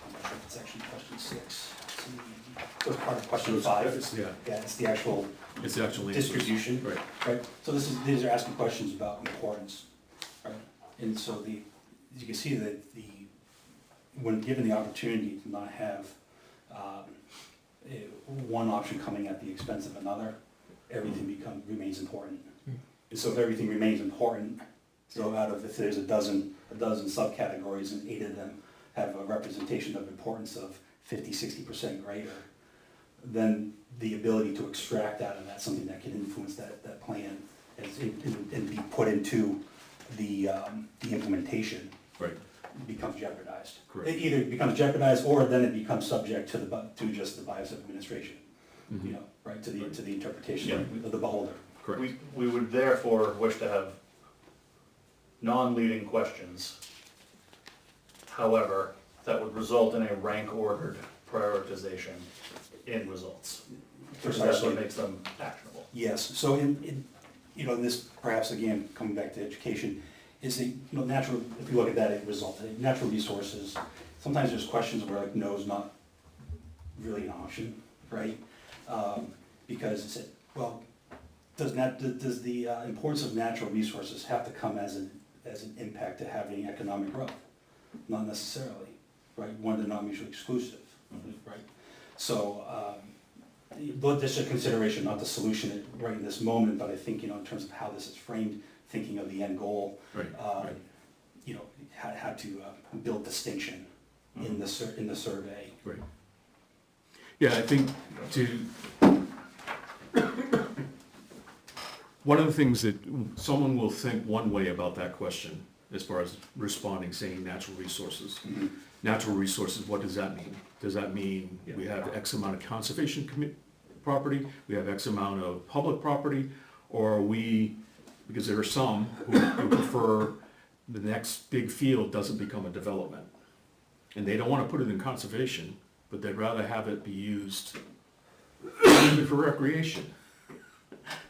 I'm not sure if it's actually question 6. So it's part of question 5. Yeah, Yeah, it's the actual it's actually. distribution, Right. right? So these are asking questions about importance, right? And so you can see that when given the opportunity to not have one option coming at the expense of another, everything remains important. And so if everything remains important, so if there's a dozen subcategories and 8 of them have a representation of importance of 50-60% greater, then the ability to extract out of that something that can influence that plan and be put into the implementation Right, becomes jeopardized. Correct. It either becomes jeopardized or then it becomes subject to just the bias of administration, right, to the interpretation of the beholder. correct. We would therefore wish to have non-leading questions, however, that would result in a rank-ordered prioritization in results. That's Precisely. what makes them actionable. Yes, so in this perhaps again, coming back to education, is natural, if you look at that result, natural resources, sometimes there's questions where like no is not really an option, right? Because it's, well, does the importance of natural resources have to come as an impact to having economic growth? Not necessarily, right? One, they're not mutually exclusive, right? So, but this is a consideration, not the solution right in this moment, but I think, in terms of how this is framed, thinking of the end goal, Right, right. How to build distinction in the survey. Right. Yeah, I think one of the things that someone will think one way about that question, as far as responding, saying natural resources. Natural resources, what does that mean? Does that mean we have X amount of conservation property, we have X amount of public property, or are we, because there are some who prefer the next big field doesn't become a development. And they don't wanna put it in conservation, but they'd rather have it be used even for recreation.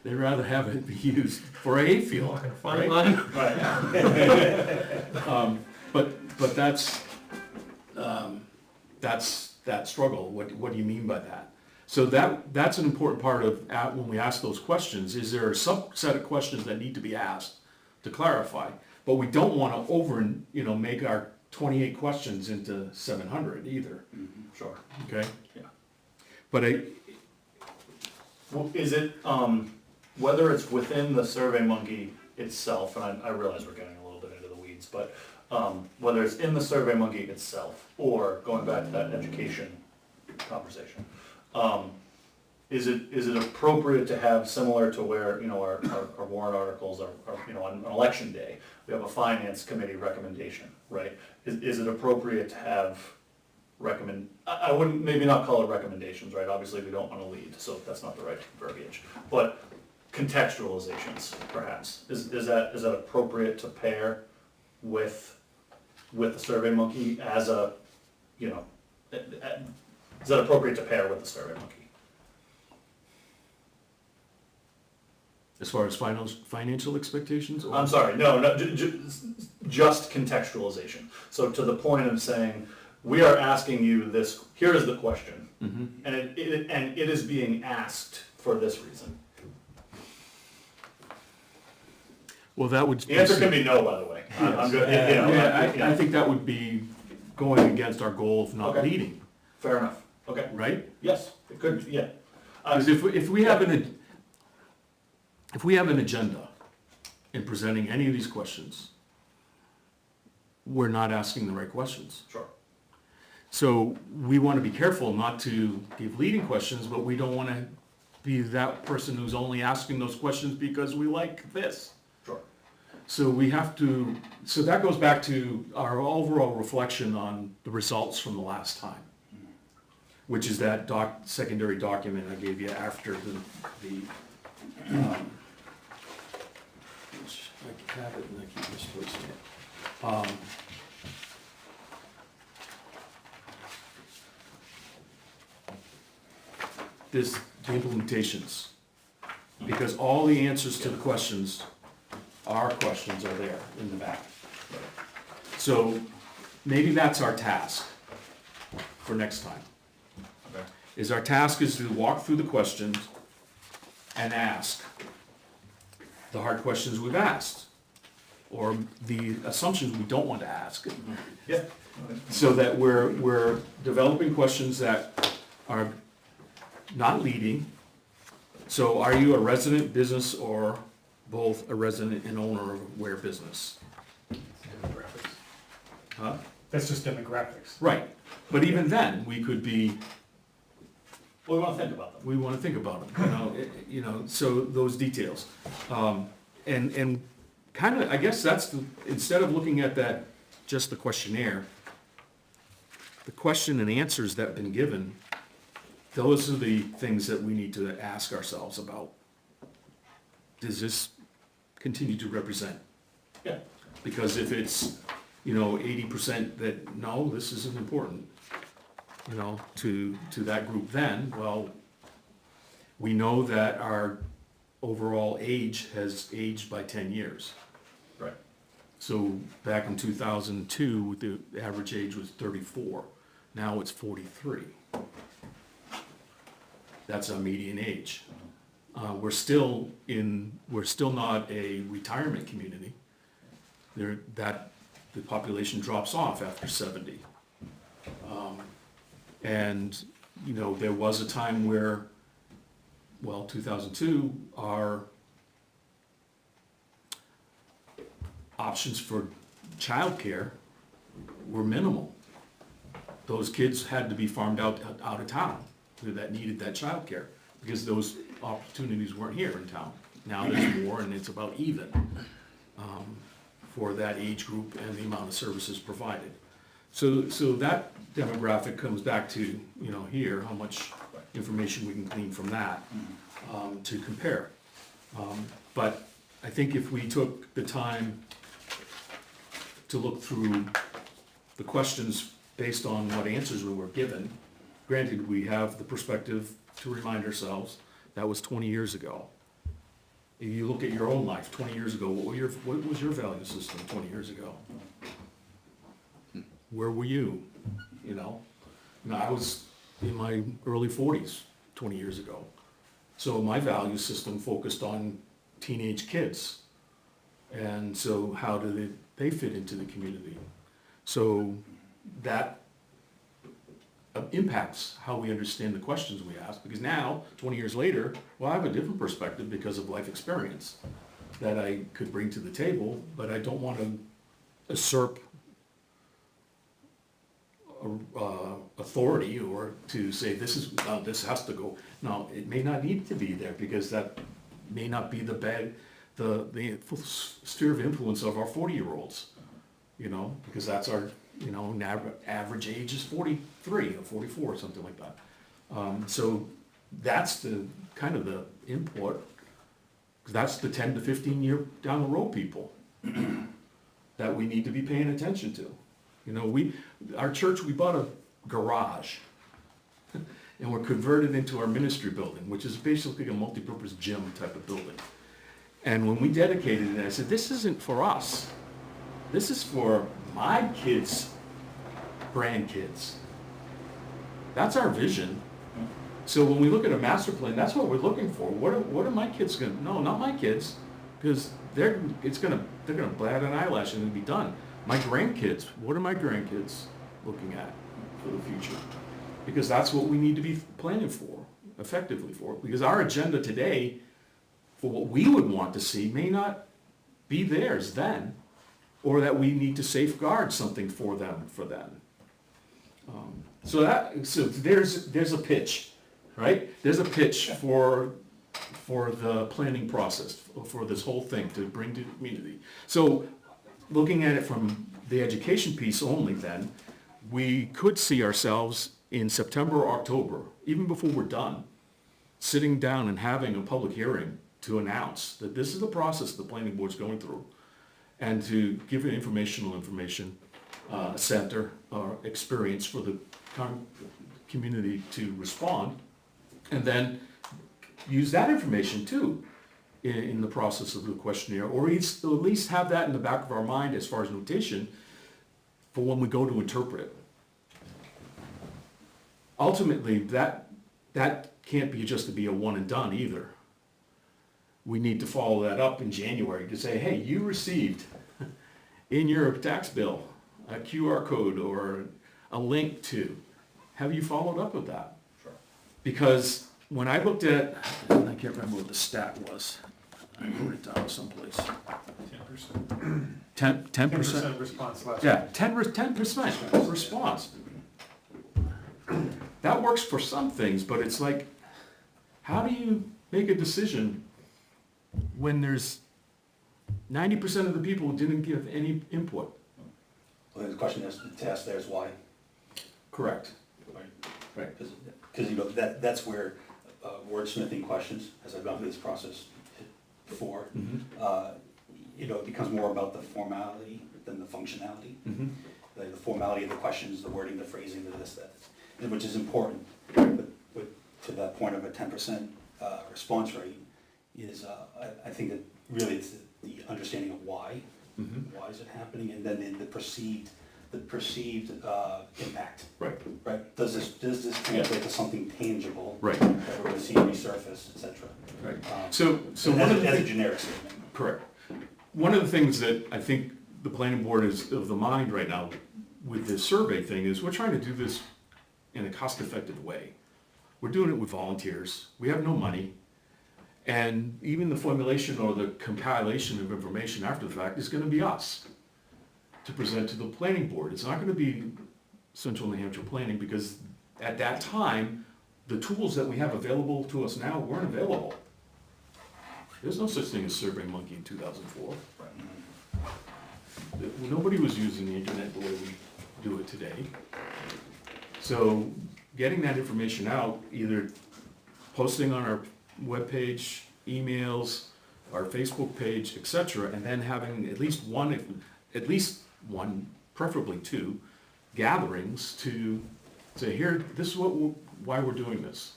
They'd rather have it be used for a hayfield, Fine right? line. But that's that struggle. What do you mean by that? So that's an important part of, when we ask those questions, is there a subset of questions that need to be asked to clarify? But we don't want to make our 28 questions into 700 either, Sure. okay? Yeah. But Well, is it, whether it's within the SurveyMonkey itself, and I realize we're getting a little bit into the weeds, but, whether it's in the SurveyMonkey itself, or going back to that education conversation, is it appropriate to have, similar to where, our warrant articles are, on election day, we have a finance committee recommendation, right? Is it appropriate to have I wouldn't, maybe not call it recommendations, right? Obviously, we don't wanna lead, so that's not the right verbiage. But contextualizations, perhaps, is that appropriate to pair with the SurveyMonkey as a, is that appropriate to pair with the SurveyMonkey? as far as financial expectations? Or? I'm sorry, no, just contextualization. So to the point of saying, we are asking you this, here is the question, and it is being asked for this reason. Well, that would. The answer can be no, by the way. I'm good, I think that would be going against our goal of not Okay. leading, Fair enough, okay. right? Yes, it could, yeah. Because if we have an agenda in presenting any of these questions, we're not asking the right questions. Sure, So we want to be careful not to give leading questions, but we don't want to be that person who's only asking those questions because we like this. sure. So so that goes back to our overall reflection on the results from the last time, which is that secondary document I gave you after which I have it and I keep misplacing it. The implementations, because all the answers to the questions, our questions are there in the back. So maybe that's our task for next time. Okay. Is our task is to walk through the questions and ask the hard questions we've asked, or the assumptions we don't want to ask. Yeah. So that we're developing questions that are not leading. So are you a resident business or both a resident and owner of where business? Demographics. Huh? That's just demographics. Right, but even then, we could be, Well, we wanna think about them. we wanna think about them, so those details. And kinda, I guess that's instead of looking at that, just the questionnaire, the question and answers that have been given, those are the things that we need to ask ourselves about. Does this continue to represent? Yeah, Because if it's, 80% that, no, this isn't important, to that group, then, well, we know that our overall age has aged by 10 years. right. So back in 2002, the average age was 34. Now it's 43. That's our median age. We're still not a retirement community. The population drops off after 70. And, there was a time where, 2002, our options for childcare were minimal. Those kids had to be farmed out of town that needed that childcare because those opportunities weren't here in town. Now there's more, and it's about even for that age group and the amount of services provided. So that demographic comes back to, here, how much information we can glean from that to compare. But I think if we took the time to look through the questions based on what answers we were given. Granted, we have the perspective to remind ourselves, that was 20 years ago. If you look at your own life, 20 years ago, what was your value system 20 years ago? Where were you, you know? Now, I was in my early 40s 20 years ago. So my value system focused on teenage kids. And so how do they fit into the community? So that impacts how we understand the questions we ask, because now, 20 years later, well, I have a different perspective because of life experience that I could bring to the table, but I don't want to usurp authority or to say this has to go. No, it may not need to be there because that may not be the sphere of influence of our 40-year-olds, you know, because that's our, you know, average age is 43 or 44 or something like that. So that's the kind of the input, 'cause that's the 10 to 15 year down the road people that we need to be paying attention to. You know, our church, we bought a garage and we're converted into our ministry building, which is basically a multi-purpose gym type of building. And when we dedicated it, I said, this isn't for us. This is for my kids' grandkids. That's our vision. So when we look at a master plan, that's what we're looking for. What are my kids gonna, no, not my kids, because they're gonna bat an eyelash and it'll be done. My grandkids, what are my grandkids looking at for the future? Because that's what we need to be planning for, effectively for. Because our agenda today, for what we would want to see, may not be theirs then, or that we need to safeguard something for them for then. So there's a pitch, right? There's a pitch for the planning process, for this whole thing to bring to the community. So looking at it from the education piece only then, we could see ourselves in September or October, even before we're done, sitting down and having a public hearing to announce that this is the process the planning board's going through, and to give an information center or experience for the community to respond, and then use that information too in the process of the questionnaire, or at least have that in the back of our mind as far as notation for when we go to interpret it. Ultimately, that can't be just to be a one and done either. We need to follow that up in January to say, hey, you received in your tax bill a QR code or a link to. Have you followed up with that? Sure. Because when I looked at, and I can't remember what the stat was, I wrote it down someplace. 10%. 10%? 10% response last. Yeah, 10% response. That works for some things, but it's like, how do you make a decision when there's 90% of the people who didn't give any input? Well, the question to ask there is why, Correct. right? Because, you know, that's where wordsmithing questions, as I've gone through this process before, you know, it becomes more about the formality than the functionality. Like the formality of the questions, the wording, the phrasing, the this, that, and which is important. But to that point of a 10% response rate is, I think that really it's the understanding of why. Why is it happening, and then the perceived impact. Right. Right. Does this translate to something tangible? Right. That we're going to see resurface, etc. Right. So as one of the a things, generic statement. correct. One of the things that I think the planning board is of the mind right now with this survey thing is we're trying to do this in a cost-effective way. We're doing it with volunteers. We have no money. And even the formulation or the compilation of information after the fact is going to be us to present to the planning board. It's not going to be Central New Hampshire Planning, because at that time, the tools that we have available to us now weren't available. There's no such thing as SurveyMonkey in 2004. Nobody was using the internet the way we do it today. So getting that information out, either posting on our webpage, emails, our Facebook page, etc., and then having at least one, preferably two, gatherings to say, here, this is why we're doing this.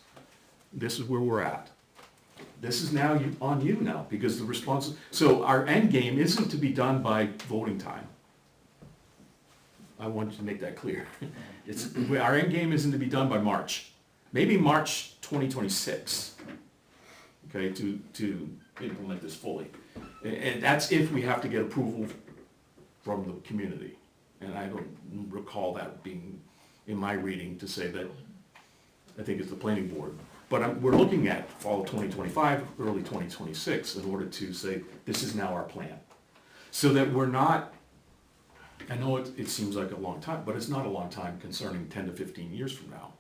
This is where we're at. This is now on you now, because the response, so our end game isn't to be done by voting time. I want to make that clear. Our end game isn't to be done by March, maybe March 2026, okay, to implement this fully. And that's if we have to get approval from the community. And I don't recall that being in my reading to say that, I think it's the planning board. But we're looking at fall of 2025, early 2026, in order to say, this is now our plan. So that we're not, I know it seems like a long time, but it's not a long time concerning 10 to 15 years from now.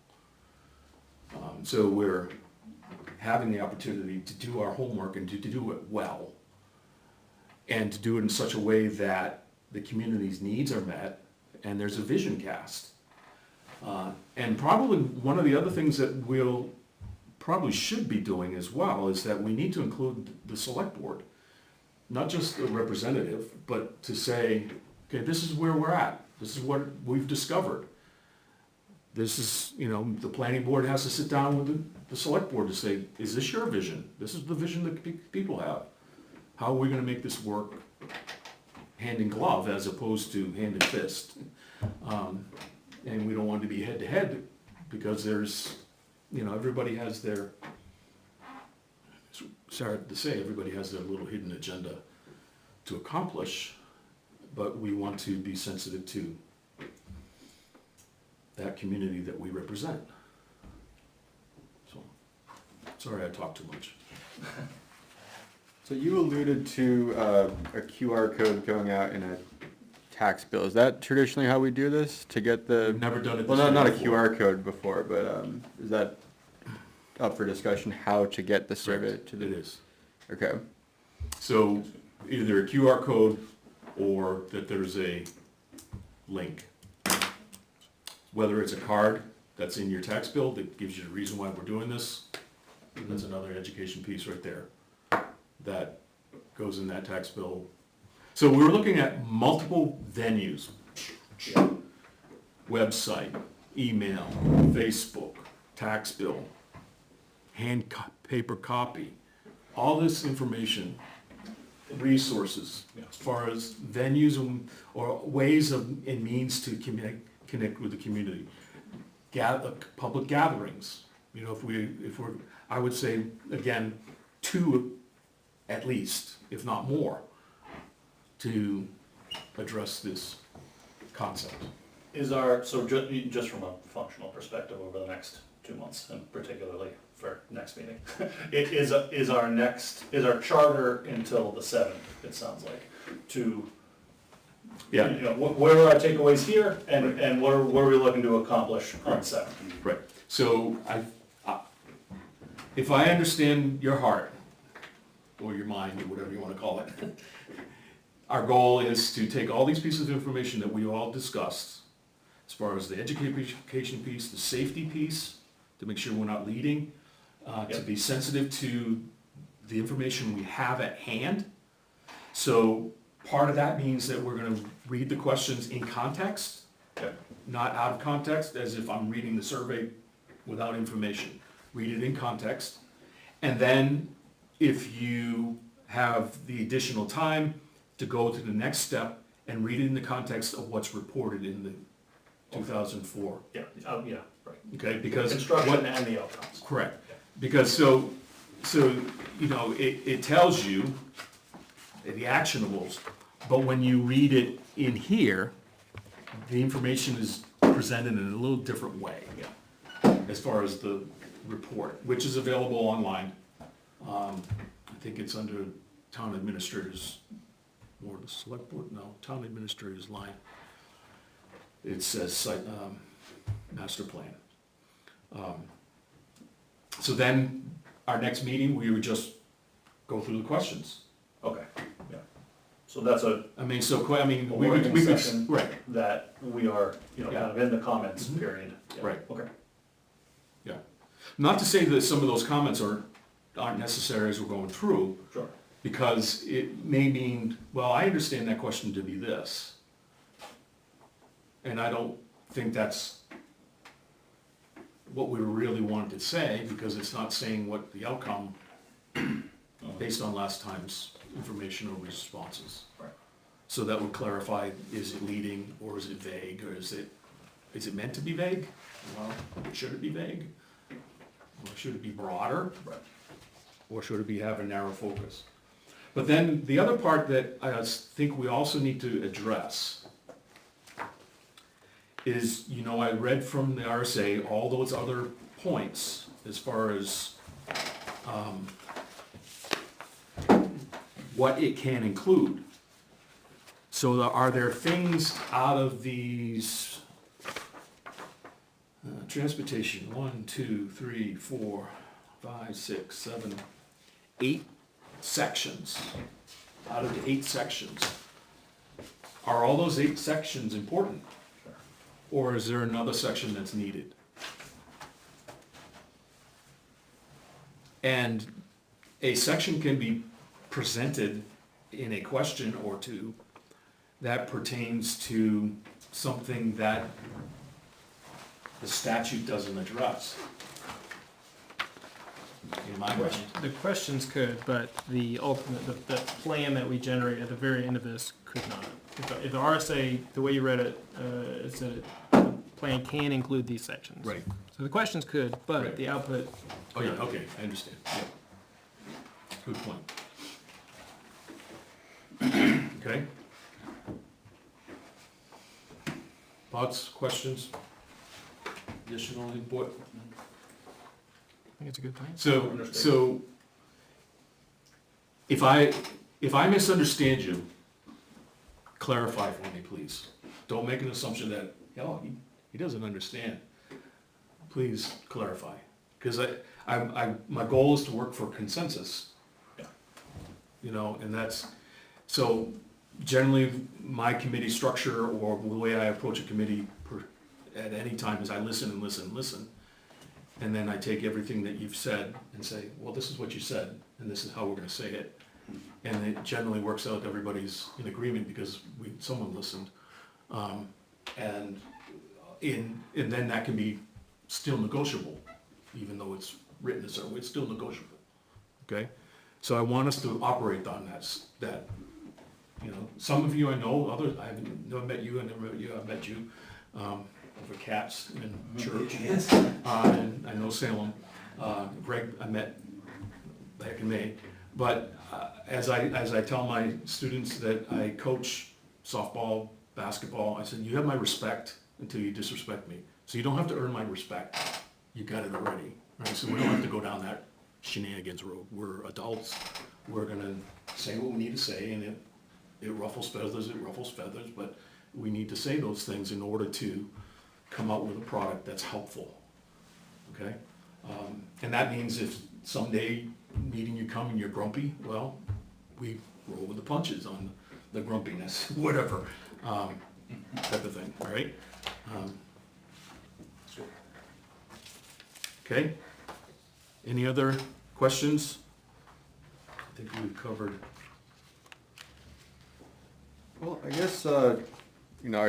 So we're having the opportunity to do our homework and to do it well. And to do it in such a way that the community's needs are met and there's a vision cast. And probably one of the other things that we'll probably should be doing as well is that we need to include the select board. Not just a representative, but to say, okay, this is where we're at. This is what we've discovered. This is, the planning board has to sit down with the select board to say, is this your vision? This is the vision that people have. How are we gonna make this work hand in glove as opposed to hand in fist? And we don't want to be head to head because there's, everybody has their, sorry to say, everybody has their little hidden agenda to accomplish, but we want to be sensitive to that community that we represent. So, sorry I talked too much. So you alluded to a QR code going out in a tax bill. Is that traditionally how we do this to get the? We've never done it Well, this way not a before. QR code before, but is that up for discussion? How to get the survey to the? It is. Okay. So either a QR code or that there's a link. Whether it's a card that's in your tax bill that gives you the reason why we're doing this, that's another education piece right there. That goes in that tax bill. So we were looking at multiple venues. Website, email, Facebook, tax bill, paper copy, all this information, resources, as far as venues or ways and means to connect with the community. Public gatherings, if we're, I would say, again, 2 at least, if not more, to address this concept. Just from a functional perspective over the next 2 months, and particularly for next meeting, is our charter until the 7th, it sounds like, to, Yeah, what are our takeaways here, and what are we looking to accomplish on the 7th? right. So if I understand your heart, or your mind, or whatever you want to call it, our goal is to take all these pieces of information that we all discussed, as far as the education piece, the safety piece, to make sure we're not leading, to be sensitive to the information we have at hand. So part of that means that we're going to read the questions in context, not out of context, as if I'm reading the survey without information. Read it in context. And then if you have the additional time to go to the next step and read it in the context of what's reported in the 2004. Yeah, right. Okay, because Construction and the outcomes. correct. Because so it tells you the actionables, but when you read it in here, the information is presented in a little different way. As far as the report, which is available online. I think it's under town administrators, or the select board, no, town administrators line. It says site, master plan. So then, our next meeting, we would just go through the questions. Okay, yeah. So that's a We working could, session right, that we are, kind of in the comments period. Yeah. Right. Okay. yeah. Not to say that some of those comments aren't necessary as we're going through, Sure. because it may mean, well, I understand that question to be this. And I don't think that's what we really wanted to say, because it's not saying what the outcome based on last time's information or responses. Right. So that would clarify, is it leading or is it vague, or is it meant to be vague? Well, should it be vague? Or should it be broader? Right. Or should it be have a narrow focus? But then the other part that I think we also need to address is, I read from the RSA all those other points as far as what it can include. So are there things out of these transportation, 1, 2, 3, 4, 5, 6, 7, 8 sections, out of the 8 sections, are all those 8 sections important? Or is there another section that's needed? And a section can be presented in a question or two that pertains to something that the statute doesn't address. In my mind. The questions could, but the ultimate, the plan that we generate at the very end of this could not. If the RSA, the way you read it, it said the plan can include these sections. Right. So the questions could, but Right. the output, Oh, yeah, okay, I understand, yeah. Good point. Okay? Thoughts, questions? Additional input? I think it's a good plan. So if I misunderstand you, clarify for me, please. Don't make an assumption that, he doesn't understand. Please clarify, because my goal is to work for consensus. And that's, so generally, my committee structure or the way I approach a committee at any time is I listen and listen and listen. And then I take everything that you've said and say, well, this is what you said, and this is how we're gonna say it. And it generally works out, everybody's in agreement because someone listened. And then that can be still negotiable, even though it's written a certain way, it's still negotiable, okay? So I want us to operate on that, some of you I know, others, I've never met you, I've met you, over cats in church. And I know Salem, Greg I met back in May. But as I tell my students that I coach softball, basketball, I said, you have my respect until you disrespect me. So you don't have to earn my respect. You got it already, right? So we don't have to go down that shenanigans road. We're adults. We're gonna say what we need to say, and it ruffles feathers, but we need to say those things in order to come out with a product that's helpful, okay? And that means if someday meeting you come and you're grumpy, well, we roll with the punches on the grumpiness, whatever, type of thing, all right? Okay, any other questions? I think we've covered. Well, I guess, our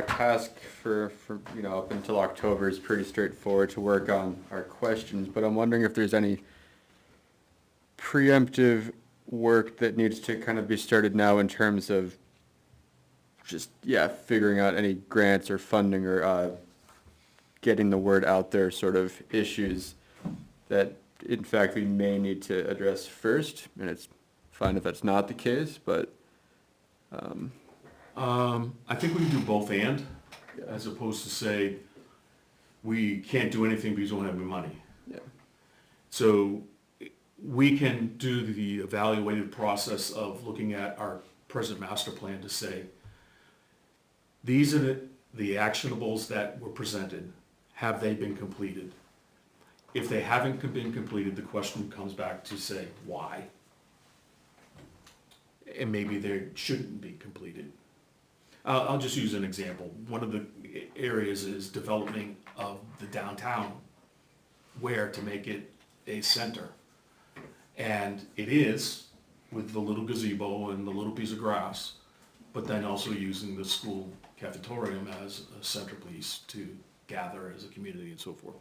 task for up until October is pretty straightforward to work on our questions, but I'm wondering if there's any preemptive work that needs to kind of be started now in terms of just, figuring out any grants or funding or getting the word out there sort of issues that, in fact, we may need to address first, and it's fine if that's not the case, but I think we can do both and, as opposed to say, we can't do anything because we don't have any money. yeah. So we can do the evaluative process of looking at our present master plan to say, these are the actionables that were presented. Have they been completed? If they haven't been completed, the question comes back to say, why? And maybe they shouldn't be completed. I'll just use an example. One of the areas is development of the downtown, where to make it a center. And it is, with the little gazebo and the little piece of grass, but then also using the school cafetorium as a centerpiece to gather as a community and so forth.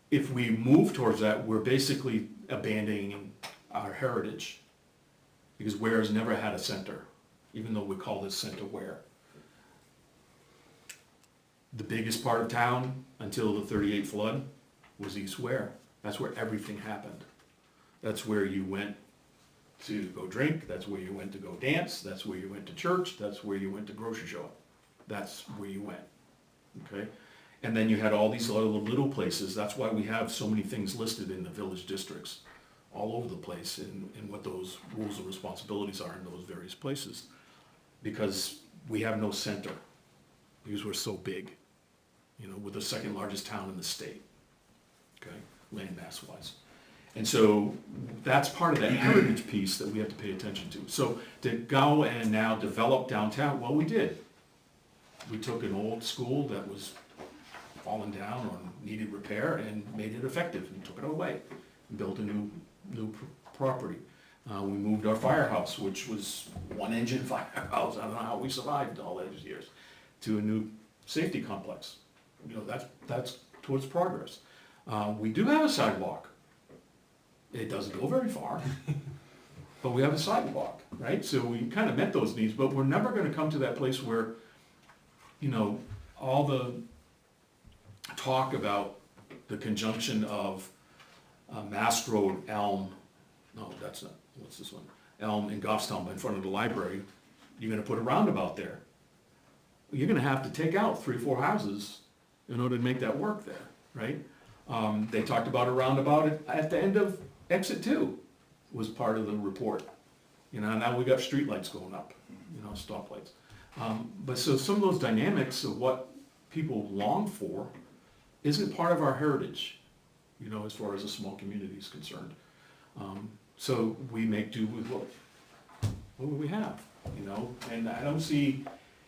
If we move towards that, we're basically abandoning our heritage, because Ware has never had a center, even though we call this center Ware. The biggest part of town until the 38 flood was East Ware. That's where everything happened. That's where you went to go drink, that's where you went to go dance, that's where you went to church, that's where you went to grocery shop. That's where you went, okay? And then you had all these little places. That's why we have so many things listed in the village districts all over the place, and what those rules and responsibilities are in those various places. Because we have no center, because we're so big. You know, we're the second largest town in the state, okay, land mass wise. And so that's part of that heritage piece that we have to pay attention to. So to go and now develop downtown, well, we did. We took an old school that was fallen down or needed repair and made it effective and took it away and built a new property. We moved our firehouse, which was one engine firehouse, I don't know how we survived all those years, to a new safety complex. You know, that's towards progress. We do have a sidewalk. It doesn't go very far, but we have a sidewalk, right? So we kind of met those needs, but we're never gonna come to that place where, you know, all the talk about the conjunction of Mast Road, Elm, no, that's not, what's this one? Elm and Goffstown in front of the library, you're gonna put a roundabout there. You're gonna have to take out 3 or 4 houses in order to make that work there, right? They talked about a roundabout at the end of exit 2 was part of the report. You know, now we got streetlights going up, you know, stoplights. But so some of those dynamics of what people long for isn't part of our heritage, you know, as far as a small community is concerned. So we make do with what we have, you know, and I don't see,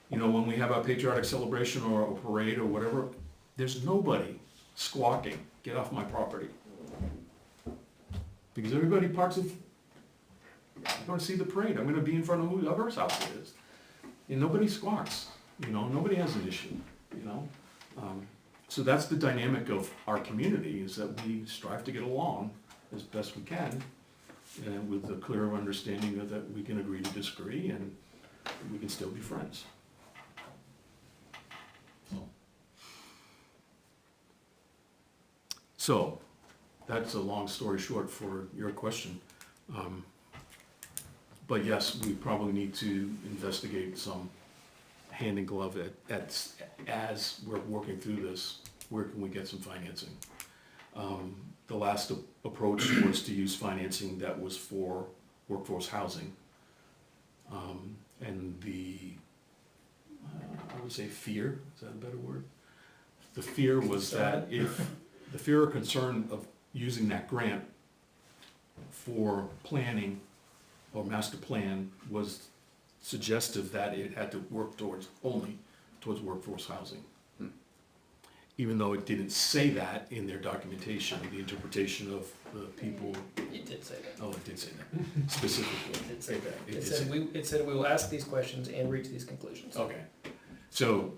you know, when we have our patriotic celebration or a parade or whatever, there's nobody squawking, get off my property. Because everybody parks of, I'm gonna see the parade, I'm gonna be in front of whoever's house it is. And nobody squawks, you know, nobody has an issue, you know? So that's the dynamic of our community, is that we strive to get along as best we can, and with a clear understanding of that we can agree to disagree, and we can still be friends. So, that's a long story short for your question. But yes, we probably need to investigate some hand in glove as we're working through this, where can we get some financing? The last approach was to use financing that was for workforce housing. And I would say fear, is that a better word? The fear was that the fear or concern of using that grant for planning or master plan was suggestive that it had to work only towards workforce housing. Even though it didn't say that in their documentation, the interpretation of the people. It did say that. Oh, it did say that specifically. It did say that. It It did said say- it said we will ask these questions and reach these conclusions. Okay, so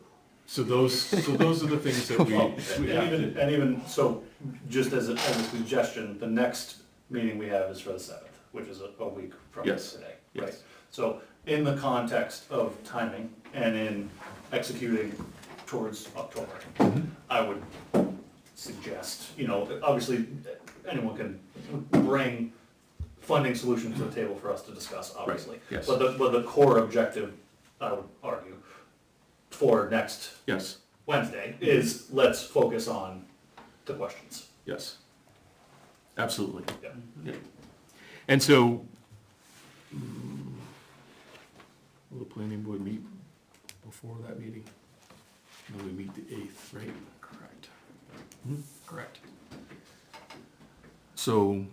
those are the things that we have to. And even, so, just as a suggestion, the next meeting we have is for the 7th, which is a week from Yes, today, yes. right? So, in the context of timing and in executing towards October, I would suggest, you know, obviously, anyone can bring funding solutions to the table for us to discuss, obviously. yes. But the core objective, I would argue, for next Yes, Wednesday is let's focus on the questions. yes, absolutely. Yeah. Yeah. And so, will the planning board meet before that meeting? No, we meet the 8th, right? Correct. Hmm? Correct. So,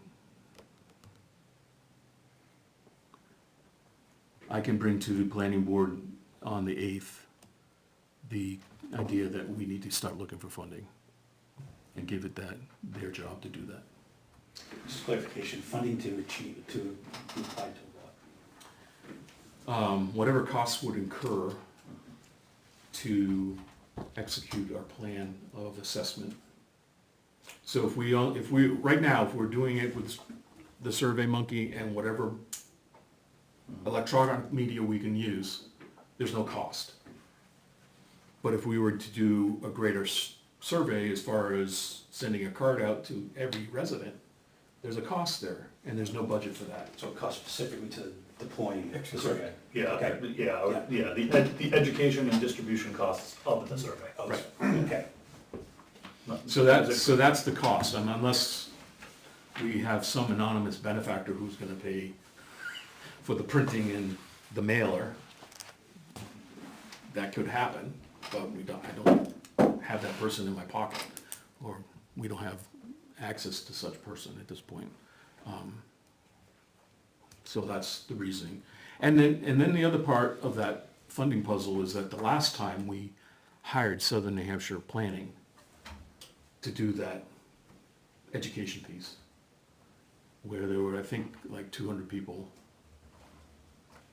I can bring to the planning board on the 8th the idea that we need to start looking for funding and give it their job to do that. Just clarification, funding to achieve, to apply to whatever costs would incur to execute our plan of assessment. So if we, right now, if we're doing it with the Survey Monkey and whatever electronic media we can use, there's no cost. But if we were to do a greater survey as far as sending a card out to every resident, there's a cost there, and there's no budget for that. So it costs specifically to deploying the survey? Yeah, Okay. the education and distribution costs of the survey. Right. Okay. So that's the cost, and unless we have some anonymous benefactor who's gonna pay for the printing and the mailer, that could happen, but I don't have that person in my pocket, or we don't have access to such person at this point. So that's the reasoning. And then the other part of that funding puzzle is that the last time we hired Southern New Hampshire Planning to do that education piece, where there were, I think, like 200 people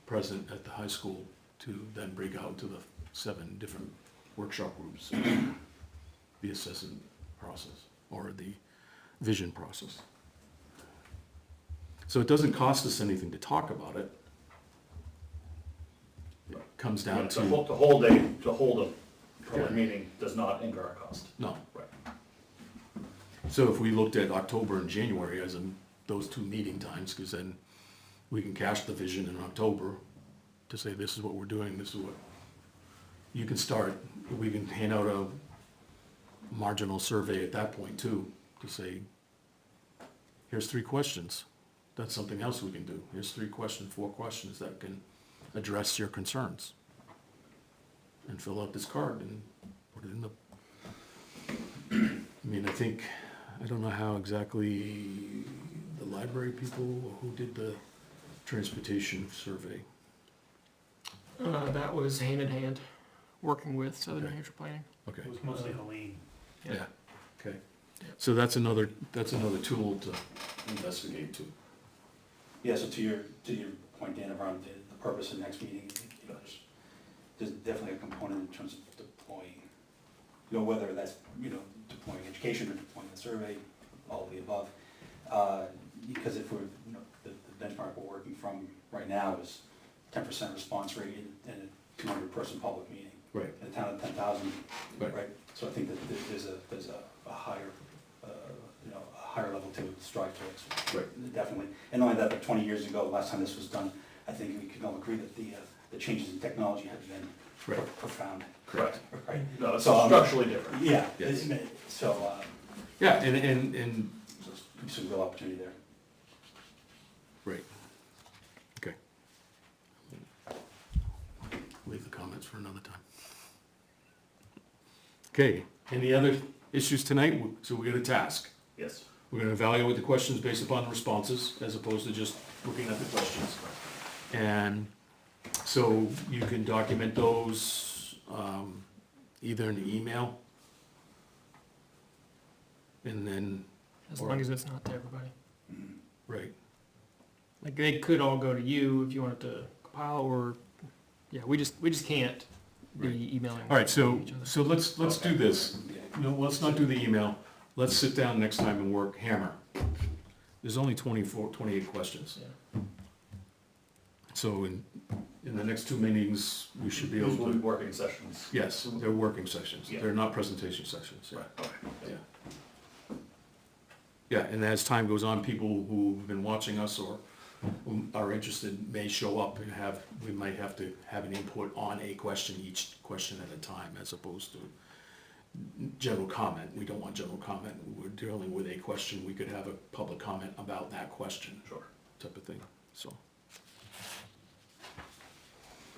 present at the high school to then break out into the 7 different workshop groups, the assessment process, or the vision process. So it doesn't cost us anything to talk about it. It comes down to, To hold a public meeting does not incur a cost. no. Right. So if we looked at October and January as in those 2 meeting times, because then we can cast the vision in October to say, this is what we're doing, this is what, you can start, we can hand out a marginal survey at that point too, to say, here's 3 questions. That's something else we can do. Here's 3 questions, 4 questions that can address your concerns. And fill out this card and put it in the, I mean, I don't know how exactly the library people, or who did the transportation survey. That was hand in hand, working with Southern New Okay. Hampshire Planning. Okay, It was mostly Helene. yeah, okay. So that's another tool to investigate too. Yeah, so to your point, Dan, around the purpose of next meeting, you know, there's definitely a component in terms of deploying, you know, whether that's, you know, deploying education or deploying the survey, all of the above. Because if we're, you know, the benchmark we're working from right now is 10% response rate in a 200-person public meeting. Right. In a town of 10,000, Right. right? So I think that there's a higher, you know, a higher level to strive towards. Right. Definitely. And not only that, but 20 years ago, last time this was done, I think we can all agree that the changes in technology have been Right. profound. Correct. Right? No, it's So, structurally different. Yeah, Yes. so, Yeah, and, so there's some real opportunity there. right, okay. Leave the comments for another time. Okay, any other issues tonight? So we got a task. Yes. We're gonna evaluate the questions based upon the responses, as opposed to just looking at the questions. And so you can document those, either in the email, and then, As long as it's not to everybody. right, Like, they could all go to you if you wanted to compile, or, yeah, we just can't be emailing. all right, so, each other. so let's do this. No, let's not do the email. Let's sit down next time and work hammer. There's only 28 questions. Yeah. So in the next 2 meetings, we should be These able will be to, working sessions. yes, they're working sessions. Yeah. They're not presentation sessions. Yeah. Right, okay. Yeah. Yeah, and as time goes on, people who've been watching us or who are interested may show up and we might have to have an input on a question, each question at a time, as opposed to general comment. We don't want general comment. We're dealing with a question. We could have a public comment about that question. Sure. Type of thing, so.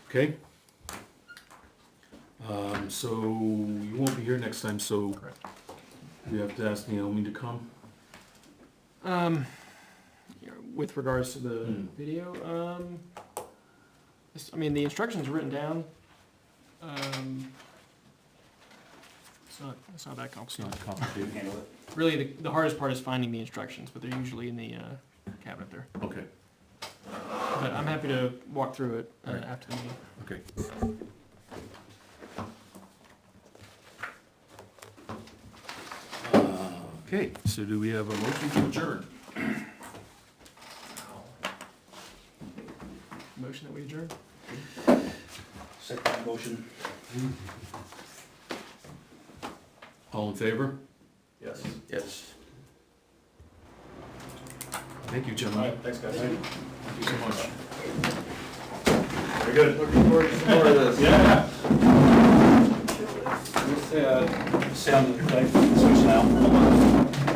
Okay? So you won't be here next time, so Correct. we have to ask Naomi to come. With regards to the video, I mean, the instructions are written down. It's not that It's complicated. not complicated. Handle it. Really, the hardest part is finding the instructions, but they're usually in the cabinet there. Okay. But I'm happy to walk through it Alright. after the meeting. Okay. Okay, so do we have a motion to adjourn? Motion that we adjourn? Second motion. All in favor? Yes. Yes. Thank you, All gentlemen. right, thanks, guys. Thank you so much. Very good. Looking forward to some more of this. Yeah. Stay on the, switch now.